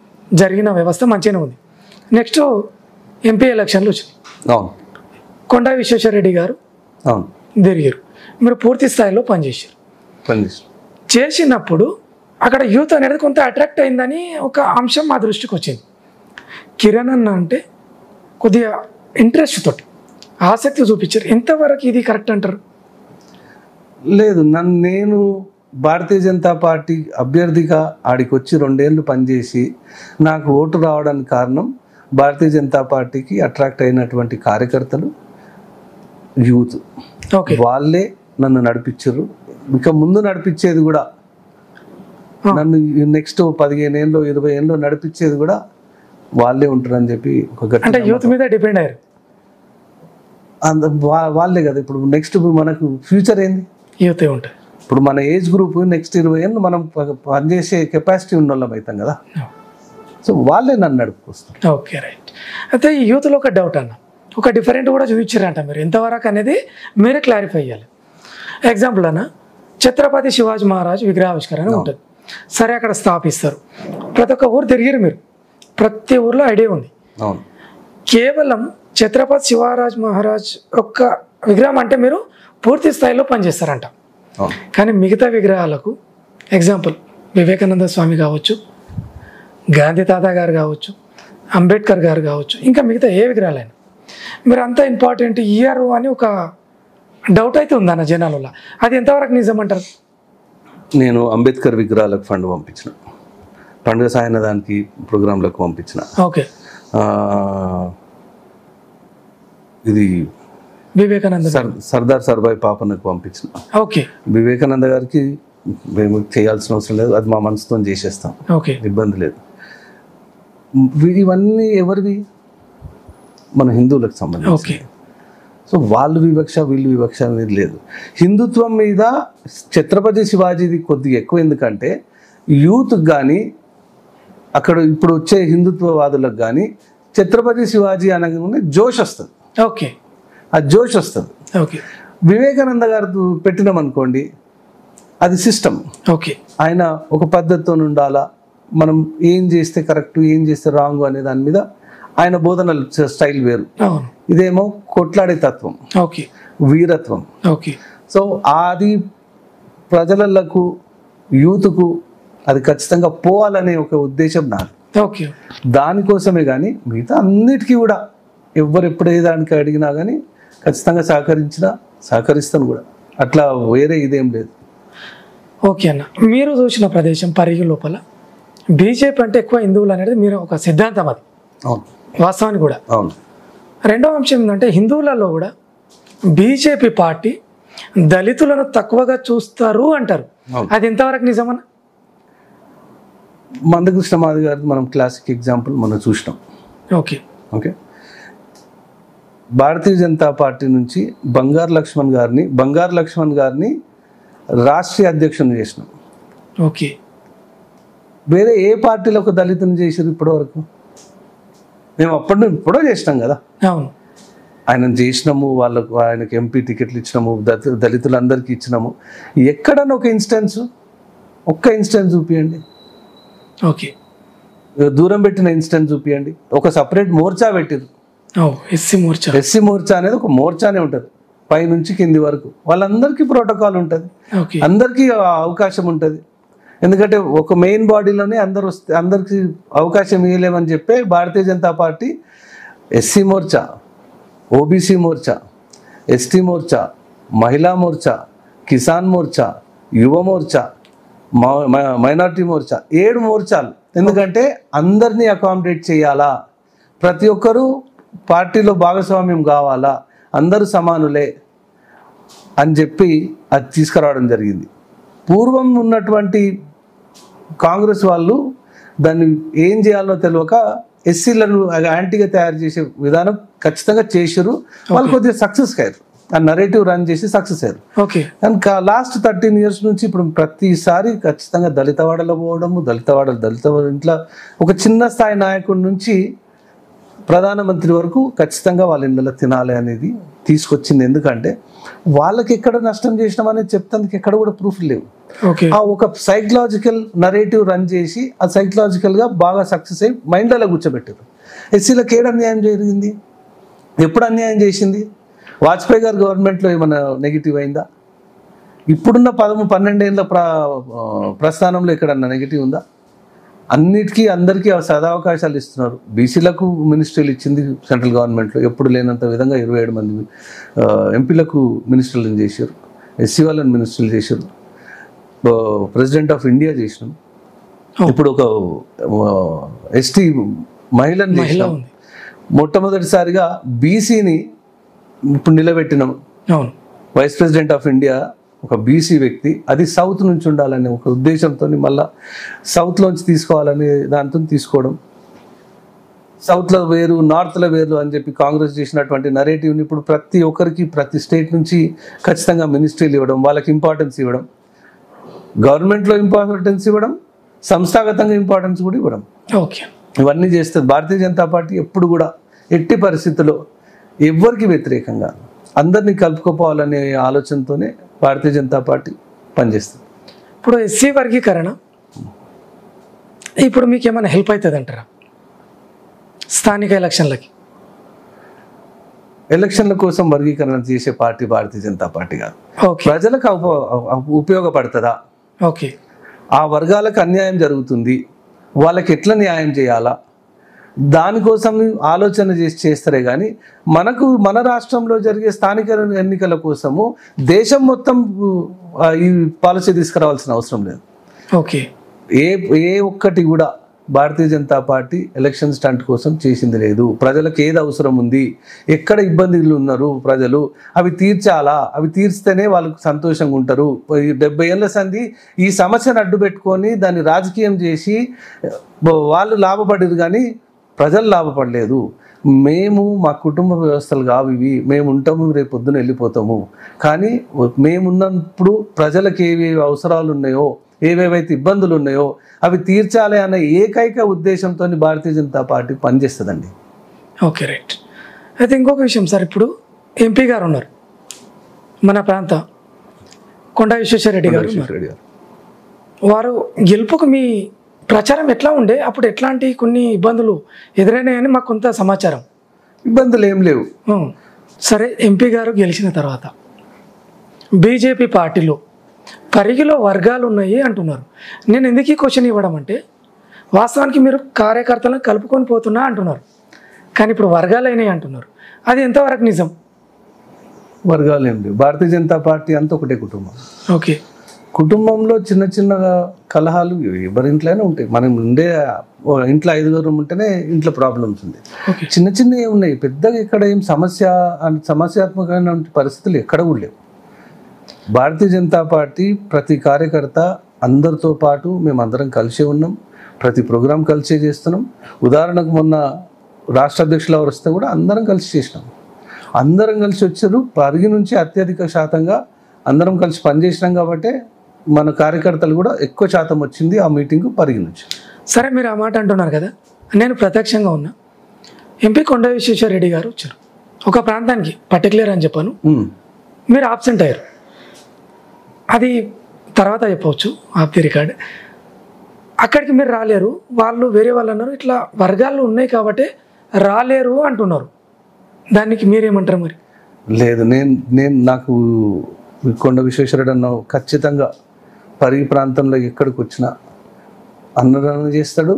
జరిగిన వ్యవస్థ మంచిగానే ఉంది. నెక్స్ట్ ఎంపీ ఎలక్షన్లు వచ్చినాయి. అవును. కొండా విశ్వేశ్వరరెడ్డి గారు అవును తిరిగారు. మీరు పూర్తి స్థాయిలో పనిచేశారు. చేసినప్పుడు అక్కడ యూత్ అనేది కొంత అట్రాక్ట్ అయిందని ఒక అంశం మా దృష్టికి వచ్చింది. కిరణ్ అన్న అంటే కొద్దిగా ఇంట్రెస్ట్ తోటి ఆసక్తి చూపించారు. ఎంతవరకు ఇది కరెక్ట్ అంటారు? లేదు, నేను భారతీయ జనతా పార్టీ అభ్యర్థిగా ఆడికి వచ్చి 2 ఏళ్ళు పనిచేసి నాకు ఓటు రావడానికి కారణం భారతీయ జనతా పార్టీకి అట్రాక్ట్ అయినటువంటి కార్యకర్తలు, యూత్. వాళ్ళే నన్ను నడిపించారు. ఇక ముందు నడిపించేది కూడా, నన్ను నెక్స్ట్ 15 ఏళ్ళు 20 ఏళ్ళు నడిపించేది కూడా వాళ్ళే ఉంటారని చెప్పి అంటే యూత్ మీద డిపెండ్ అయ్యారు. వాళ్ళే కదా ఇప్పుడు నెక్స్ట్ మనకు ఫ్యూచర్ ఏంది? యూత్ ఉంటుంది. ఇప్పుడు మన ఏజ్ గ్రూప్ నెక్స్ట్ 20 ఏళ్ళు మనం పనిచేసే కెపాసిటీ ఉన్న వాళ్ళం అవుతాం కదా. సో వాళ్ళే నన్ను నడుపుకొస్తారు. Okay, right. అయితే ఈ యూత్లో ఒక డౌట్ అన్న, ఒక డిఫరెంట్ కూడా చూపించారంట. మీరు ఎంతవరకు అనేది మీరే క్లారిఫై చేయాలి. ఎగ్జాంపుల్ అన్న, ఛత్రపతి శివాజీ మహారాజ్ విగ్రహావిష్కరణ ఉంటుంది. సరే, అక్కడ స్థాపిస్తారు. ప్రతి ఒక్క ఊరు తిరిగిరు మీరు, ప్రతి ఊర్లో ఐడియా ఉంది. కేవలం ఛత్రపతి శివాజీ మహారాజ్ ఒక్క విగ్రహం అంటే మీరు పూర్తి స్థాయిలో పనిచేస్తారంట. కానీ మిగతా విగ్రహాలకు ఎగ్జాంపుల్ వివేకానంద స్వామి కావచ్చు, గాంధీ తాత గారు కావచ్చు, అంబేద్కర్ గారు కావచ్చు, ఇంకా మిగతా ఏ విగ్రహాలైనా మీరు అంతా ఇంపార్టెంట్ ఇయ్యారు అని ఒక డౌట్ అయితే ఉందన్న జనాలలో. అది ఎంతవరకు నిజమంటారు? నేను అంబేద్కర్ విగ్రహాలకు ఫండ్ పంపించిన, పండుగ సాయనదానికి ప్రోగ్రాంలకు పంపించిన. ఓకే. ఇది వివేకానంద సర్దార్ సర్బాయ్ పాపన్నకు పంపించిన. ఓకే. వివేకానంద గారికి మేము చేయాల్సిన అవసరం లేదు, అది మా మనసుతో చేసేస్తాం. ఓకే, ఇబ్బంది లేదు. ఇవన్నీ ఎవరివి? మన హిందువులకు సంబంధించి. సో వాళ్ళు వివక్ష వీళ్ళు వివక్ష అనేది లేదు. హిందుత్వం మీద ఛత్రపతి శివాజీది కొద్దిగా ఎక్కువ. ఎందుకంటే యూత్కి కానీ అక్కడ ఇప్పుడు వచ్చే హిందుత్వవాదులకు కానీ ఛత్రపతి శివాజీ అనగానే జోష్ వస్తుంది. ఓకే, ఆ జోష్ వస్తుంది. ఓకే. వివేకానంద గారు పెట్టినామనుకోండి, అది సిస్టమ్. ఓకే. ఆయన ఒక పద్ధతితో ఉండాలా, మనం ఏం చేస్తే కరెక్ట్ ఏం చేస్తే రాంగ్ అనే దాని మీద ఆయన బోధనలు స్టైల్ వేరు. ఇదేమో కొట్లాడే తత్వం, వీరత్వం. సో అది ప్రజలకు యూత్కు అది ఖచ్చితంగా పోవాలనే ఒక ఉద్దేశం నాది. దానికోసమే కానీ మిగతా అన్నిటికీ కూడా ఎవరు ఎప్పుడు ఏ దానికి అడిగినా కానీ ఖచ్చితంగా సహకరిస్తాను కూడా. అట్లా వేరే ఇదేం లేదు. ఓకే అన్న, మీరు చూసిన ప్రదేశం పరిగి లోపల బీజేపీ అంటే ఎక్కువ హిందువులు అనేది మీరు ఒక సిద్ధాంతం, అది వాస్తవానికి కూడా. అవును. రెండవ అంశం ఏంటంటే హిందువులలో కూడా బీజేపీ పార్టీ దళితులను తక్కువగా చూస్తారు అంటారు. అది ఎంతవరకు నిజమన్నా? మందకృష్ణ మాది గారి మనం క్లాసిక్ ఎగ్జాంపుల్ మనం చూసినాం. ఓకే. ఓకే. భారతీయ జనతా పార్టీ నుంచి బంగారు లక్ష్మణ్ గారిని రాష్ట్రీయ అధ్యక్షుని చేసినాం. ఓకే. వేరే ఏ పార్టీలో ఒక దళితుని చేసారు ఇప్పటి వరకు? మేము ఇప్పుడో చేసినాం కదా. అవును, ఆయన చేసినాము, ఆయనకి ఎంపీ టికెట్లు ఇచ్చినాము, దళితులందరికీ ఇచ్చినాము. ఎక్కడన్నా ఒక్క ఇన్స్టెన్స్ చూపియండి. ఓకే. దూరం పెట్టిన ఇన్స్టెన్స్ చూపియండి. ఒక సపరేట్ మోర్చా పెట్టిరు, ఎస్సీ మోర్చా అనేది ఒక మోర్చానే ఉంటుంది, పైనుంచి కింది వరకు. వాళ్ళందరికీ ప్రోటోకాల్ ఉంటుంది, అందరికీ అవకాశం ఉంటుంది. ఎందుకంటే ఒక మెయిన్ బాడీలోనే అందరికి అవకాశం ఇవ్వలేమని చెప్పి Bharatiya Janata Party SC Morcha, OBC Morcha, ST Morcha, Mahila Morcha, Kisan Morcha, యువ మోర్చా, మైనార్టీ మోర్చా, 7 మోర్చాలు. ఎందుకంటే అందరినీ అకామిడేట్ చేయాలా, ప్రతి ఒక్కరూ పార్టీలో భాగస్వామ్యం కావాలా, అందరూ సమానులే అని చెప్పి అది తీసుకురావడం జరిగింది. పూర్వం ఉన్నటువంటి కాంగ్రెస్ వాళ్ళు దాన్ని ఏం చేయాలో తెలియక ఎస్సీలను యాంటీగా తయారు చేసే విధానం ఖచ్చితంగా చేశారు. వాళ్ళు కొద్దిగా సక్సెస్ అయ్యారు, ఆ నరేటివ్ రన్ చేసి సక్సెస్ అయ్యారు. ఓకే. అండ్ లాస్ట్ 13 years నుంచి ఇప్పుడు ప్రతిసారి ఖచ్చితంగా దళితవాడలో పోవడము, దళిత ఇంట్లో ఒక చిన్న స్థాయి నాయకుడి నుంచి ప్రధానమంత్రి వరకు ఖచ్చితంగా వాళ్ళ ఇళ్ళలో తినాలి అనేది తీసుకొచ్చింది. ఎందుకంటే వాళ్ళకి ఎక్కడ నష్టం చేసినాం అనేది చెప్తానికి ఎక్కడ కూడా ప్రూఫ్ లేవు. ఆ ఒక సైకలాజికల్ నరేటివ్ రన్ చేసి ఆ సైకలాజికల్గా బాగా సక్సెస్ అయ్యి మైండ్లలో కూర్చోబెట్టారు. ఎస్సీలకు ఏడు అన్యాయం జరిగింది, ఎప్పుడు అన్యాయం చేసింది? వాజ్పేయి గారు గవర్నమెంట్లో ఏమైనా నెగిటివ్ అయిందా? ఇప్పుడున్న 12 ఏళ్ళ ప్రస్థానంలో ఎక్కడన్నా నెగిటివ్ ఉందా? అన్నిటికీ అందరికీ సదావకాశాలు ఇస్తున్నారు. బీసీలకు మినిస్ట్రీలు ఇచ్చింది సెంట్రల్ గవర్నమెంట్లో, ఎప్పుడు లేనంత విధంగా 27 మంది ఎంపీలకు మినిస్టర్లను చేశారు, ఎస్సీ వాళ్ళని మినిస్టర్లు చేశారు, ప్రెసిడెంట్ ఆఫ్ ఇండియా చేసినాం, ఇప్పుడు ఒక ఎస్టీ మహిళను చేసినాం. మొట్టమొదటిసారిగా బీసీని ఇప్పుడు నిలబెట్టినాం. వైస్ ప్రెసిడెంట్ ఆఫ్ ఇండియా ఒక బీసీ వ్యక్తి, అది సౌత్ నుంచి ఉండాలనే ఒక ఉద్దేశంతో మళ్ళీ సౌత్లోంచి తీసుకోవాలని దాంతో తీసుకోవడం, సౌత్లో వేరు నార్త్లో వేరు అని చెప్పి కాంగ్రెస్ చేసినటువంటి నరేటివ్ని ఇప్పుడు ప్రతి ఒక్కరికి ప్రతి స్టేట్ నుంచి ఖచ్చితంగా మినిస్ట్రీలు ఇవ్వడం, వాళ్ళకి ఇంపార్టెన్స్ ఇవ్వడం, గవర్నమెంట్లో ఇంపార్టెన్స్ ఇవ్వడం, సంస్థాగతంగా ఇంపార్టెన్స్ కూడా ఇవ్వడం, ఇవన్నీ చేస్తుంది భారతీయ జనతా పార్టీ. ఎప్పుడు కూడా ఎట్టి పరిస్థితుల్లో ఎవ్వరికి వ్యతిరేకంగా అందరినీ కలుపుకోపోవాలనే ఆలోచనతోనే భారతీయ జనతా పార్టీ పనిచేస్తుంది. ఇప్పుడు ఎస్సీ వర్గీకరణ ఇప్పుడు మీకు ఏమైనా హెల్ప్ అవుతుంది అంటారా స్థానిక ఎలక్షన్లకి? ఎలక్షన్ల కోసం వర్గీకరణ చేసే పార్టీ భారతీయ జనతా పార్టీ కాదు. ప్రజలకు ఉపయోగపడుతుందా? ఓకే. ఆ వర్గాలకు అన్యాయం జరుగుతుంది, వాళ్ళకి ఎట్లా న్యాయం చేయాలా, దానికోసం ఆలోచన చేస్తారే కానీ మన రాష్ట్రంలో జరిగే స్థానిక ఎన్నికల కోసము దేశం మొత్తం ఈ పాలసీ తీసుకురావాల్సిన అవసరం లేదు. ఓకే. ఏ ఒక్కటి కూడా భారతీయ జనతా పార్టీ ఎలక్షన్ స్టంట్ కోసం చేసింది లేదు. ప్రజలకు ఏది అవసరం ఉంది, ఎక్కడ ఇబ్బందులు ఉన్నారు ప్రజలు, అవి తీర్చాలా, అవి తీర్చితేనే వాళ్ళకు సంతోషంగా ఉంటారు. 70 ఏళ్ళ సంధి ఈ సమస్యను అడ్డు పెట్టుకొని దాన్ని రాజకీయం చేసి వాళ్ళు లాభపడేది కానీ ప్రజలు లాభపడలేదు. మా కుటుంబ వ్యవస్థలు కావు ఇవి, మేము ఉంటాము రేపు పొద్దున వెళ్ళిపోతాము, కానీ మేమున్నప్పుడు ప్రజలకు ఏవేవి అవసరాలు ఉన్నాయో, ఏవేవైతే ఇబ్బందులు ఉన్నాయో అవి తీర్చాలి అన్న ఏకైక ఉద్దేశంతో భారతీయ జనతా పార్టీ పనిచేస్తుందండి. Okay, right. అయితే ఇంకొక విషయం సార్, ఇప్పుడు ఎంపీ గారు ఉన్నారు మన ప్రాంత కొండా విశ్వేశ్వరరెడ్డి గారు, వారు గెలుపుకు మీ ప్రచారం ఎట్లా ఉండే, అప్పుడు ఎట్లాంటి కొన్ని ఇబ్బందులు ఎదురైనాయని మాకు కొంత సమాచారం. ఇబ్బందులు ఏం లేవు. సరే, ఎంపీ గారు గెలిచిన తర్వాత బీజేపీ పార్టీలో పరిగిలో వర్గాలు ఉన్నాయి అంటున్నారు. నేను ఎందుకు ఈ క్వశ్చన్ ఇవ్వడం అంటే, వాస్తవానికి మీరు కార్యకర్తలను కలుపుకొని పోతున్నా అంటున్నారు, కానీ ఇప్పుడు వర్గాలు అయినాయి అంటున్నారు. అది ఎంతవరకు నిజం? వర్గాలు ఏం లేవు. భారతీయ జనతా పార్టీ అంతా ఒకటే కుటుంబం. ఓకే. కుటుంబంలో చిన్న చిన్న కలహాలు ఎవరింట్లోనే ఉంటాయి. మనం ఉండే ఇంట్లో 5 ఉంటేనే ఇంట్లో ప్రాబ్లమ్స్ ఉంది. చిన్న చిన్నవి ఉన్నాయి, పెద్దగా ఇక్కడ ఏం సమస్యాత్మకమైన పరిస్థితులు ఎక్కడ కూడా లేవు. భారతీయ జనతా పార్టీ ప్రతి కార్యకర్త అందరితో పాటు మేమందరం కలిసే ఉన్నాం, ప్రతి ప్రోగ్రాం కలిసే చేస్తున్నాం. ఉదాహరణకు మొన్న రాష్ట్ర అధ్యక్షులు ఎవరు వస్తే కూడా అందరం కలిసి చేసినాం. అందరం కలిసి వచ్చారు. పరిగి నుంచి అత్యధిక శాతంగా అందరం కలిసి పనిచేసినాం కాబట్టి మన కార్యకర్తలు కూడా ఎక్కువ శాతం వచ్చింది ఆ మీటింగ్ పరిగి నుంచి. సరే, మీరు ఆ మాట అంటున్నారు కదా, నేను ప్రత్యక్షంగా ఉన్నా. ఎంపీ కొండా విశ్వేశ్వరరెడ్డి గారు వచ్చారు ఒక ప్రాంతానికి, పర్టికులర్ అని చెప్పాను, మీరు ఆబ్సెంట్ అయ్యారు. అది తర్వాత చెప్పవచ్చు ఆఫ్ ది రికార్డ్. అక్కడికి మీరు రాలేరు, వాళ్ళు వేరే వాళ్ళు అన్నారు, ఇట్లా వర్గాలు ఉన్నాయి కాబట్టి రాలేరు అంటున్నారు. దానికి మీరేమంటారు మరి? లేదు, నాకు కొండ విశ్వేశ్వరరెడ్డి అన్న ఖచ్చితంగా పరిగి ప్రాంతంలో ఎక్కడికి వచ్చినా అన్నదానం చేస్తాడు.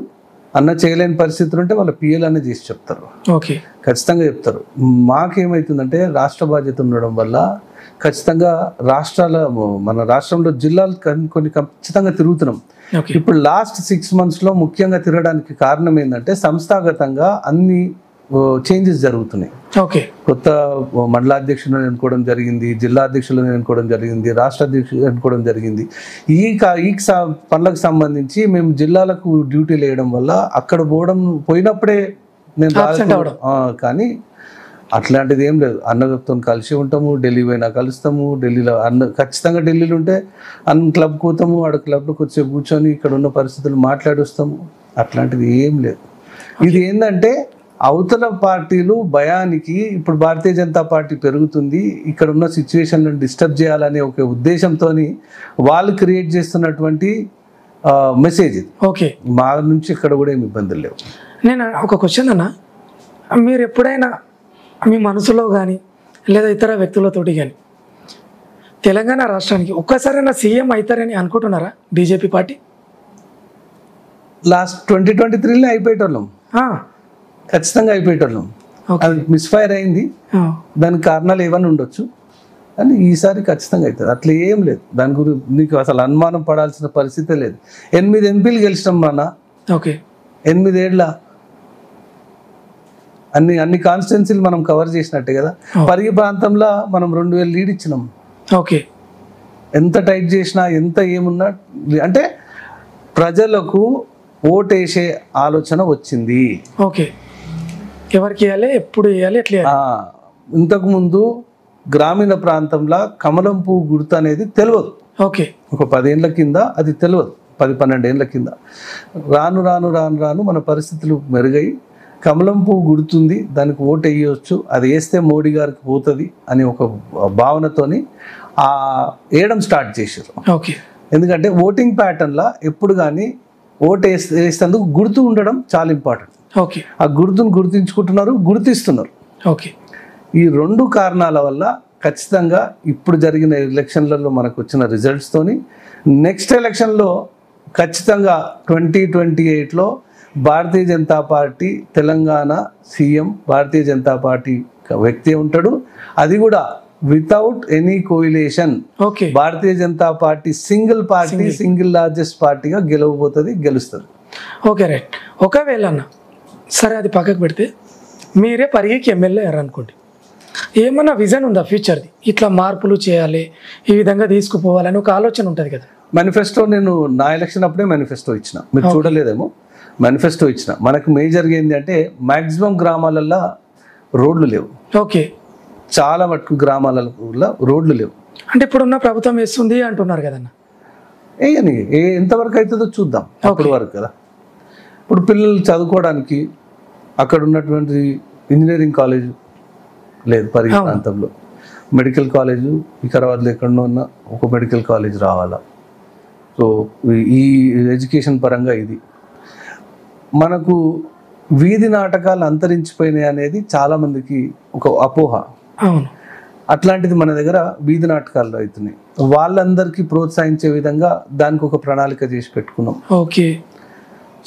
అన్న చేయలేని పరిస్థితులు ఉంటే వాళ్ళ పిఎల్ అనే చేసి చెప్తారు. ఓకే, ఖచ్చితంగా చెప్తారు. మాకేమవుతుందంటే రాష్ట్ర బాధ్యత ఉండడం వల్ల ఖచ్చితంగా మన రాష్ట్రంలో జిల్లాలు కొన్ని ఖచ్చితంగా తిరుగుతున్నాం. ఇప్పుడు లాస్ట్ 6 monthsలో ముఖ్యంగా తిరగడానికి కారణం ఏంటంటే సంస్థాగతంగా అన్ని చేంజెస్ జరుగుతున్నాయి. ఓకే. కొత్త మండలాధ్యక్షులను ఎన్నుకోవడం జరిగింది, జిల్లా అధ్యక్షులను ఎన్నుకోవడం జరిగింది, రాష్ట్ర అధ్యక్షులు ఎన్నుకోవడం జరిగింది. ఈ పనులకు సంబంధించి మేము జిల్లాలకు డ్యూటీలు వేయడం వల్ల అక్కడ పోయినప్పుడే నేను కానీ అట్లాంటిది ఏం లేదు. అన్నతో కలిసి ఉంటాము, ఢిల్లీ పోయినా కలుస్తాము. ఢిల్లీలో ఖచ్చితంగా ఢిల్లీలో ఉంటే క్లబ్ పోతాము, ఆడ క్లబ్లో వచ్చి కూర్చొని ఇక్కడ ఉన్న పరిస్థితులు మాట్లాడి వస్తాము. అట్లాంటిది ఏం లేదు. ఇది ఏంటంటే అవతల పార్టీలు భయానికి ఇప్పుడు భారతీయ జనతా పార్టీ పెరుగుతుంది, ఇక్కడ ఉన్న సిచ్యువేషన్లను డిస్టర్బ్ చేయాలనే ఒక ఉద్దేశంతో వాళ్ళు క్రియేట్ చేస్తున్నటువంటి మెసేజ్ ఇది. ఓకే. మా నుంచి ఇక్కడ కూడా ఏమి ఇబ్బందులు లేవు. నేను ఒక క్వశ్చన్ అన్న, మీరు ఎప్పుడైనా మీ మనసులో కానీ లేదా ఇతర వ్యక్తులతోటి కానీ తెలంగాణ రాష్ట్రానికి ఒక్కసారైనా సీఎం అవుతారని అనుకుంటున్నారా బీజేపీ పార్టీ? లాస్ట్ 2023లో అయిపోయేటోళ్ళం, ఖచ్చితంగా అయిపోయేటోళ్ళం. అది మిస్ఫైర్ అయింది, దానికి కారణాలు ఏమని ఉండొచ్చు, అని ఈసారి ఖచ్చితంగా అవుతుంది. అట్లా ఏం లేదు, దాని గురించి నీకు అసలు అనుమానం పడాల్సిన పరిస్థితే లేదు. 8 ఎంపీలు గెలిచినాం మన. ఓకే. 8 ఏళ్ళ అన్ని కాన్స్టిట్యున్సీలు మనం కవర్ చేసినట్టే కదా. పరిగి ప్రాంతంలో మనం 2000 లీడ్ ఇచ్చినాం. ఓకే. ఎంత టైట్ చేసినా ఎంత ఏమున్నా అంటే ప్రజలకు ఓటేసే ఆలోచన వచ్చింది. ఓకే. ఎవరికి వేయాలి, ఎప్పుడు వేయాలి, ఎట్లా? ఇంతకుముందు గ్రామీణ ప్రాంతంలో కమలం పువ్వు గుర్తు అనేది తెలియదు. ఓకే. ఒక 10 ఏళ్ళ కింద అది తెలియదు, 10-12 ఏళ్ళ కింద. రాను రాను రాను రాను మన పరిస్థితులు మెరుగై కమలం పువ్వు గుర్తుంది, దానికి ఓటు వేయవచ్చు, అది వేస్తే మోడీ గారికి పోతుంది అని ఒక భావనతోని వేయడం స్టార్ట్ చేశారు. ఓకే. ఎందుకంటే ఓటింగ్ ప్యాటర్న్లో ఎప్పుడు కానీ ఓటు వేసేందుకు గుర్తు ఉండడం చాలా ఇంపార్టెంట్. ఓకే. ఆ గుర్తును గుర్తించుకుంటున్నారు, గుర్తిస్తున్నారు. ఓకే. ఈ 2 కారణాల వల్ల ఖచ్చితంగా ఇప్పుడు జరిగిన ఎలక్షన్లలో మనకు వచ్చిన రిజల్ట్స్తోని నెక్స్ట్ ఎలక్షన్లో ఖచ్చితంగా 2028లో భారతీయ జనతా పార్టీ తెలంగాణ సీఎం భారతీయ జనతా పార్టీ వ్యక్తి ఉంటాడు. అది కూడా వితౌట్ ఎనీ కోయిలేషన్. ఓకే. భారతీయ జనతా పార్టీ సింగిల్ లార్జెస్ట్ పార్టీగా గెలుస్తుంది. Okay, right. ఒకవేళ అన్న సరే అది పక్కకు పెడితే మీరే పరిగికి ఎమ్మెల్యే అనుకోండి, ఏమన్నా విజన్ ఉందా ఫ్యూచర్ది? ఇట్లా మార్పులు చేయాలి, ఈ విధంగా తీసుకుపోవాలని ఒక ఆలోచన ఉంటుంది కదా. మేనిఫెస్టో నేను నా ఎలక్షన్ అప్పుడే మేనిఫెస్టో ఇచ్చిన, మీరు చూడలేదేమో. మేనిఫెస్టో ఇచ్చిన. మనకు మేజర్గా ఏంటి అంటే మ్యాక్సిమం గ్రామాలలో రోడ్లు లేవు. ఓకే. చాలా మటుకు గ్రామాలలో రోడ్లు లేవు. అంటే ఇప్పుడున్న ప్రభుత్వం వేస్తుంది అంటున్నారు కదన్న. ఎంతవరకు అవుతుందో చూద్దాం, అప్పటి వరకు కదా. ఇప్పుడు పిల్లలు చదువుకోవడానికి అక్కడ ఉన్నటువంటి ఇంజనీరింగ్ కాలేజ్ లేదు పరిగి ప్రాంతంలో, మెడికల్ కాలేజు వికారాబాద్లో ఎక్కడో ఉన్న ఒక మెడికల్ కాలేజ్ రావాలా. సో ఈ ఎడ్యుకేషన్ పరంగా ఇది మనకు వీధి నాటకాలు అంతరించిపోయినాయి అనేది చాలామందికి ఒక అపోహ. అట్లాంటిది మన దగ్గర వీధి నాటకాలు అవుతున్నాయి. వాళ్ళందరికీ ప్రోత్సహించే విధంగా దానికి ఒక ప్రణాళిక చేసి పెట్టుకున్నాం. ఓకే.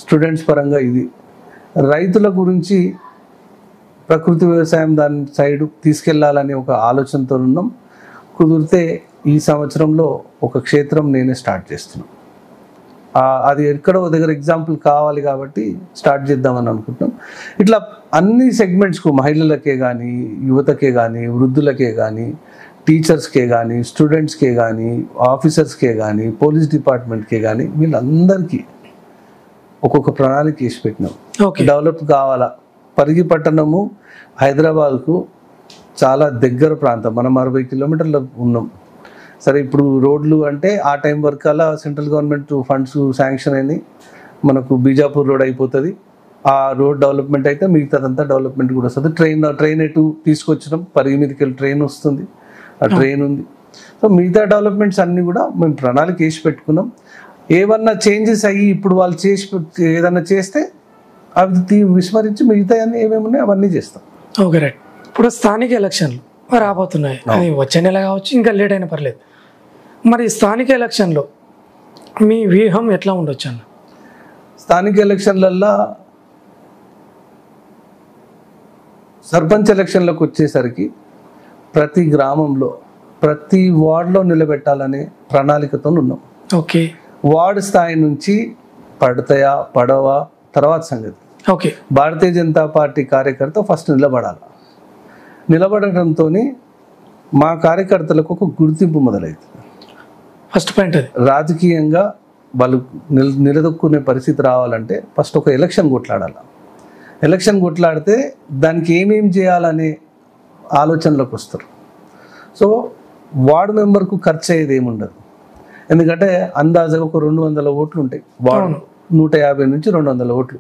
స్టూడెంట్స్ పరంగా ఇది, రైతుల గురించి ప్రకృతి వ్యవసాయం దాని సైడ్ తీసుకెళ్లాలని ఒక ఆలోచనతో ఉన్నాం. కుదిరితే ఈ సంవత్సరంలో ఒక క్షేత్రం నేనే స్టార్ట్ చేస్తున్నాను. అది ఎక్కడో దగ్గర ఎగ్జాంపుల్ కావాలి కాబట్టి స్టార్ట్ చేద్దామని అనుకుంటున్నాం. ఇట్లా అన్ని సెగ్మెంట్స్కు, మహిళలకే కానీ, యువతకే కానీ, వృద్ధులకే కానీ, టీచర్స్కే కానీ, స్టూడెంట్స్కే కానీ, ఆఫీసర్స్కే కానీ, పోలీస్ డిపార్ట్మెంట్కే కానీ, వీళ్ళందరికీ ఒక్కొక్క ప్రణాళిక వేసి పెట్టినాం. డెవలప్ కావాలా. పరిగి పట్టణము హైదరాబాద్కు చాలా దగ్గర ప్రాంతం, మనం 60 కిలోమీటర్ల ఉన్నాం. సరే ఇప్పుడు రోడ్లు అంటే ఆ టైం వరకు అలా సెంట్రల్ గవర్నమెంట్ ఫండ్స్ శాంక్షన్ అయినాయి, మనకు బీజాపూర్ రోడ్ అయిపోతుంది. ఆ రోడ్ డెవలప్మెంట్ అయితే మిగతాదంతా డెవలప్మెంట్ కూడా వస్తుంది. ట్రైన్ ఎటు తీసుకొచ్చినాం, పరిగి మీదకి వెళ్ళి ట్రైన్ వస్తుంది, ఆ ట్రైన్ ఉంది. సో మిగతా డెవలప్మెంట్స్ అన్నీ కూడా మేము ప్రణాళిక వేసి పెట్టుకున్నాం. ఏమన్నా చేంజెస్ అయ్యి ఇప్పుడు వాళ్ళు ఏదన్నా చేస్తే అవి విస్మరించి మిగతా అన్నీ ఏమేమి ఉన్నాయో అవన్నీ చేస్తాం. Okay, right. ఇప్పుడు స్థానిక ఎలక్షన్లు రాబోతున్నాయి, అది వచ్చే నెల కావచ్చు, ఇంకా లేట్ అయినా పర్లేదు. మరి స్థానిక ఎలక్షన్లో మీ వ్యూహం ఎట్లా ఉండొచ్చు అన్న? స్థానిక ఎలక్షన్లల్లో సర్పంచ్ ఎలక్షన్లకు వచ్చేసరికి ప్రతి గ్రామంలో ప్రతి వార్డులో నిలబెట్టాలనే ప్రణాళికతో ఉన్నాం. ఓకే. వార్డు స్థాయి నుంచి పడతాయా పడవా తర్వాత సంగతి. ఓకే. భారతీయ జనతా పార్టీ కార్యకర్త ఫస్ట్ నిలబడటంతో మా కార్యకర్తలకు ఒక గుర్తింపు మొదలవుతుంది. ఫస్ట్ పాయింట్ అది. రాజకీయంగా వాళ్ళు నిలదొక్కునే పరిస్థితి రావాలంటే ఫస్ట్ ఒక ఎలక్షన్ కొట్లాడాలి. ఎలక్షన్ కొట్లాడితే దానికి ఏమేం చేయాలనే ఆలోచనలోకి వస్తారు. సో వార్డు మెంబర్కు ఖర్చు అయ్యేది ఏముండదు. ఎందుకంటే అందాజగా ఒక 200 ఓట్లు ఉంటాయి. వార్డు 150 నుంచి 200 ఓట్లు.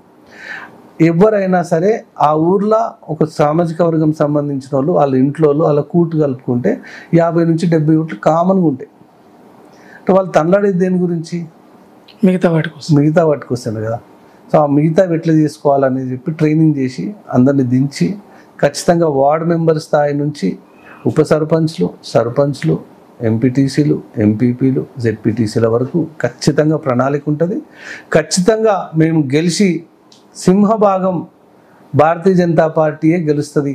ఎవరైనా సరే ఆ ఊర్లో ఒక సామాజిక వర్గం సంబంధించిన వాళ్ళు వాళ్ళ ఇంట్లో వాళ్ళ కూటు కలుపుకుంటే 50 నుంచి 70 ఓట్లు కామన్గా ఉంటాయి. అంటే వాళ్ళు తనలాడేది దేని గురించి? మిగతా వాటికి వస్తుంది కదా. సో ఆ మిగతా ఎట్లా చేసుకోవాలని చెప్పి ట్రైనింగ్ చేసి అందరిని దించి ఖచ్చితంగా వార్డు మెంబర్ స్థాయి నుంచి ఉప సర్పంచ్లు, సర్పంచ్లు, ఎంపీటీసీలు, ఎంపీపీలు, జెడ్పీటీసీల వరకు ఖచ్చితంగా ప్రణాళిక ఉంటుంది. ఖచ్చితంగా మేము గెలిచి సింహభాగం భారతీయ జనతా పార్టీయే గెలుస్తుంది.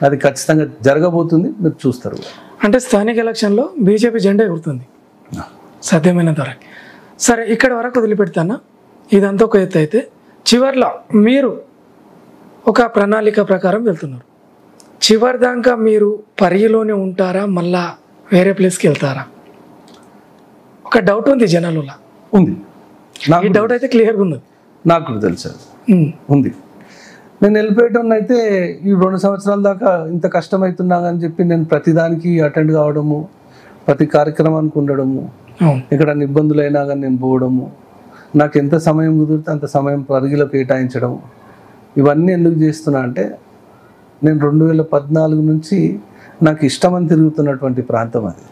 అది ఖచ్చితంగా జరగబోతుంది, మీరు చూస్తారు. అంటే స్థానిక ఎలక్షన్లో బీజేపీ జెండా ఎగురుతుంది సాధ్యమైనంత వరకు. సరే, ఇక్కడ వరకు వదిలిపెడతానా, ఇదంతా ఒక ఎత్తు అయితే చివర్లో మీరు ఒక ప్రణాళిక ప్రకారం వెళ్తున్నారు. చివరి దాకా మీరు పరిగిలోనే ఉంటారా, మళ్ళా వేరే ప్లేస్కి వెళ్తారా? ఒక డౌట్ ఉంది జనాలలో. ఉంది. ఈ డౌట్ అయితే క్లియర్గా ఉన్నది. నాకు కూడా తెలుసు ఉంది. నేను వెళ్ళిపోయటం అయితే ఈ 2 సంవత్సరాల దాకా ఇంత కష్టమవుతున్నా అని చెప్పి నేను ప్రతిదానికి అటెండ్ కావడము, ప్రతి కార్యక్రమానికి ఉండడము, ఇక్కడ ఇబ్బందులు అయినా కానీ నేను పోవడము, నాకు ఎంత సమయం కుదిరితే అంత సమయం పరిగిలో కేటాయించడం, ఇవన్నీ ఎందుకు చేస్తున్నా అంటే నేను 2014 నుంచి నాకు ఇష్టమని తిరుగుతున్నటువంటి ప్రాంతం అది.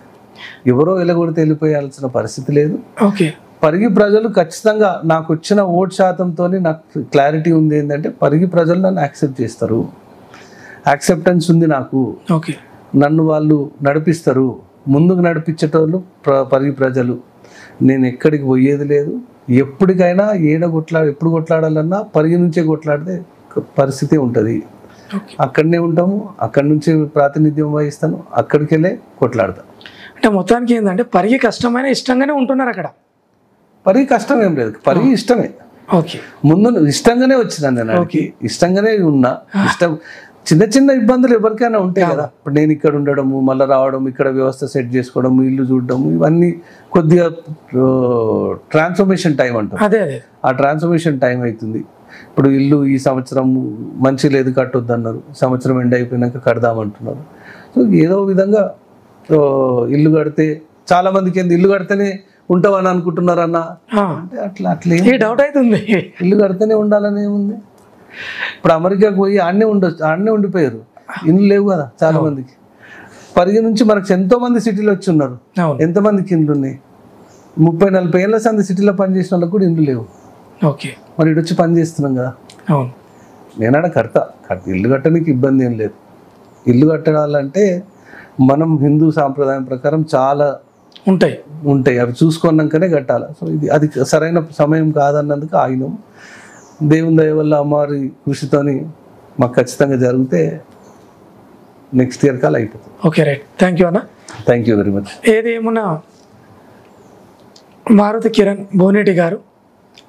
ఎవరో వెలగొడితే వెళ్ళిపోయాల్సిన పరిస్థితి లేదు. ఓకే. పరిగి ప్రజలు ఖచ్చితంగా నాకు వచ్చిన ఓట్ శాతంతో నాకు క్లారిటీ ఉంది ఏంటంటే పరిగి ప్రజలు నన్ను యాక్సెప్ట్ చేస్తారు, యాక్సెప్టెన్స్ ఉంది నాకు. ఓకే. నన్ను వాళ్ళు నడిపిస్తారు, ముందుకు నడిపించేటోళ్ళు పరిగి ప్రజలు. నేను ఎక్కడికి పోయేది లేదు. ఎప్పటికైనా ఎప్పుడు కొట్లాడాలన్నా పరిగి నుంచే కొట్లాడితే పరిస్థితి ఉంటుంది. అక్కడనే ఉంటాము, అక్కడి నుంచి ప్రాతినిధ్యం వహిస్తాను, అక్కడికి వెళ్ళే కొట్లాడతాను. అంటే మొత్తానికి ఏంటంటే పరిగి కష్టమైన ఇష్టంగానే ఉంటున్నారు అక్కడ. పరిగి కష్టం ఏం లేదు, పరిగి ఇష్టమే. ఓకే. ముందు ఇష్టంగానే వచ్చినాను నేను అక్కడికి, ఇష్టంగానే ఉన్నా. చిన్న చిన్న ఇబ్బందులు ఎవరికైనా ఉంటాయి కదా. ఇప్పుడు నేను ఇక్కడ ఉండడము, మళ్ళీ రావడం, ఇక్కడ వ్యవస్థ సెట్ చేసుకోవడం, ఇల్లు చూడడము, ఇవన్నీ కొద్దిగా ట్రాన్స్ఫర్మేషన్ టైం అంటారు. ఆ ట్రాన్స్ఫర్మేషన్ టైం అవుతుంది. ఇప్పుడు ఇల్లు ఈ సంవత్సరం మంచి లేదు కట్టొద్దు అన్నారు, సంవత్సరం ఎండ్ అయిపోయినాక కడదామంటున్నారు. సో ఏదో విధంగా ఇల్లు కడితే చాలా మందికి ఇల్లు కడితేనే ఉంటామని అనుకుంటున్నారు అన్న. అంటే అట్లే డౌట్ అవుతుంది. ఇల్లు కడితేనే ఉండాలని ఏముంది? ఇప్పుడు అమెరికాకు పోయి ఆడనే ఉండిపోయారు, ఇల్లు లేవు కదా చాలా మందికి. పరిగి నుంచి మనకు ఎంతో మంది సిటీలో వచ్చి ఉన్నారు, ఎంతమందికి ఇండ్లు ఉన్నాయి? 30-40 ఏళ్ళ సంది సిటీలో పనిచేసిన వాళ్ళకి కూడా ఇండ్లు లేవు. ఓకే. మరి ఇటు వచ్చి పని చేస్తున్నాం కదా. నేనాడ ఇల్లు కట్టడానికి ఇబ్బంది ఏం లేదు. ఇల్లు కట్టాలంటే మనం హిందూ సాంప్రదాయం ప్రకారం చాలా ఉంటాయి, అవి చూసుకున్నాకనే కట్టాలి. సో అది సరైన సమయం కాదన్నందుకు ఆగినాం. దేవుని దయ వల్ల అమ్మవారి కృషితోని మాకు ఖచ్చితంగా జరిగితే నెక్స్ట్ ఇయర్ కాల్ అయిపోతుంది. Okay, right. థ్యాంక్ యూ అన్న. Thank you very much. ఏదేమన్నా మారుతి కిరణ్ బోనేటి గారు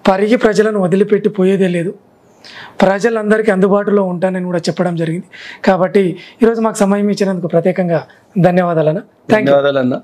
పరిగి ప్రజలను వదిలిపెట్టి పోయేదే లేదు, ప్రజలందరికీ అందుబాటులో ఉంటానని కూడా చెప్పడం జరిగింది. కాబట్టి ఈరోజు మాకు సమయం ఇచ్చినందుకు ప్రత్యేకంగా ధన్యవాదాలన్నా. ధన్యవాదాలన్నా.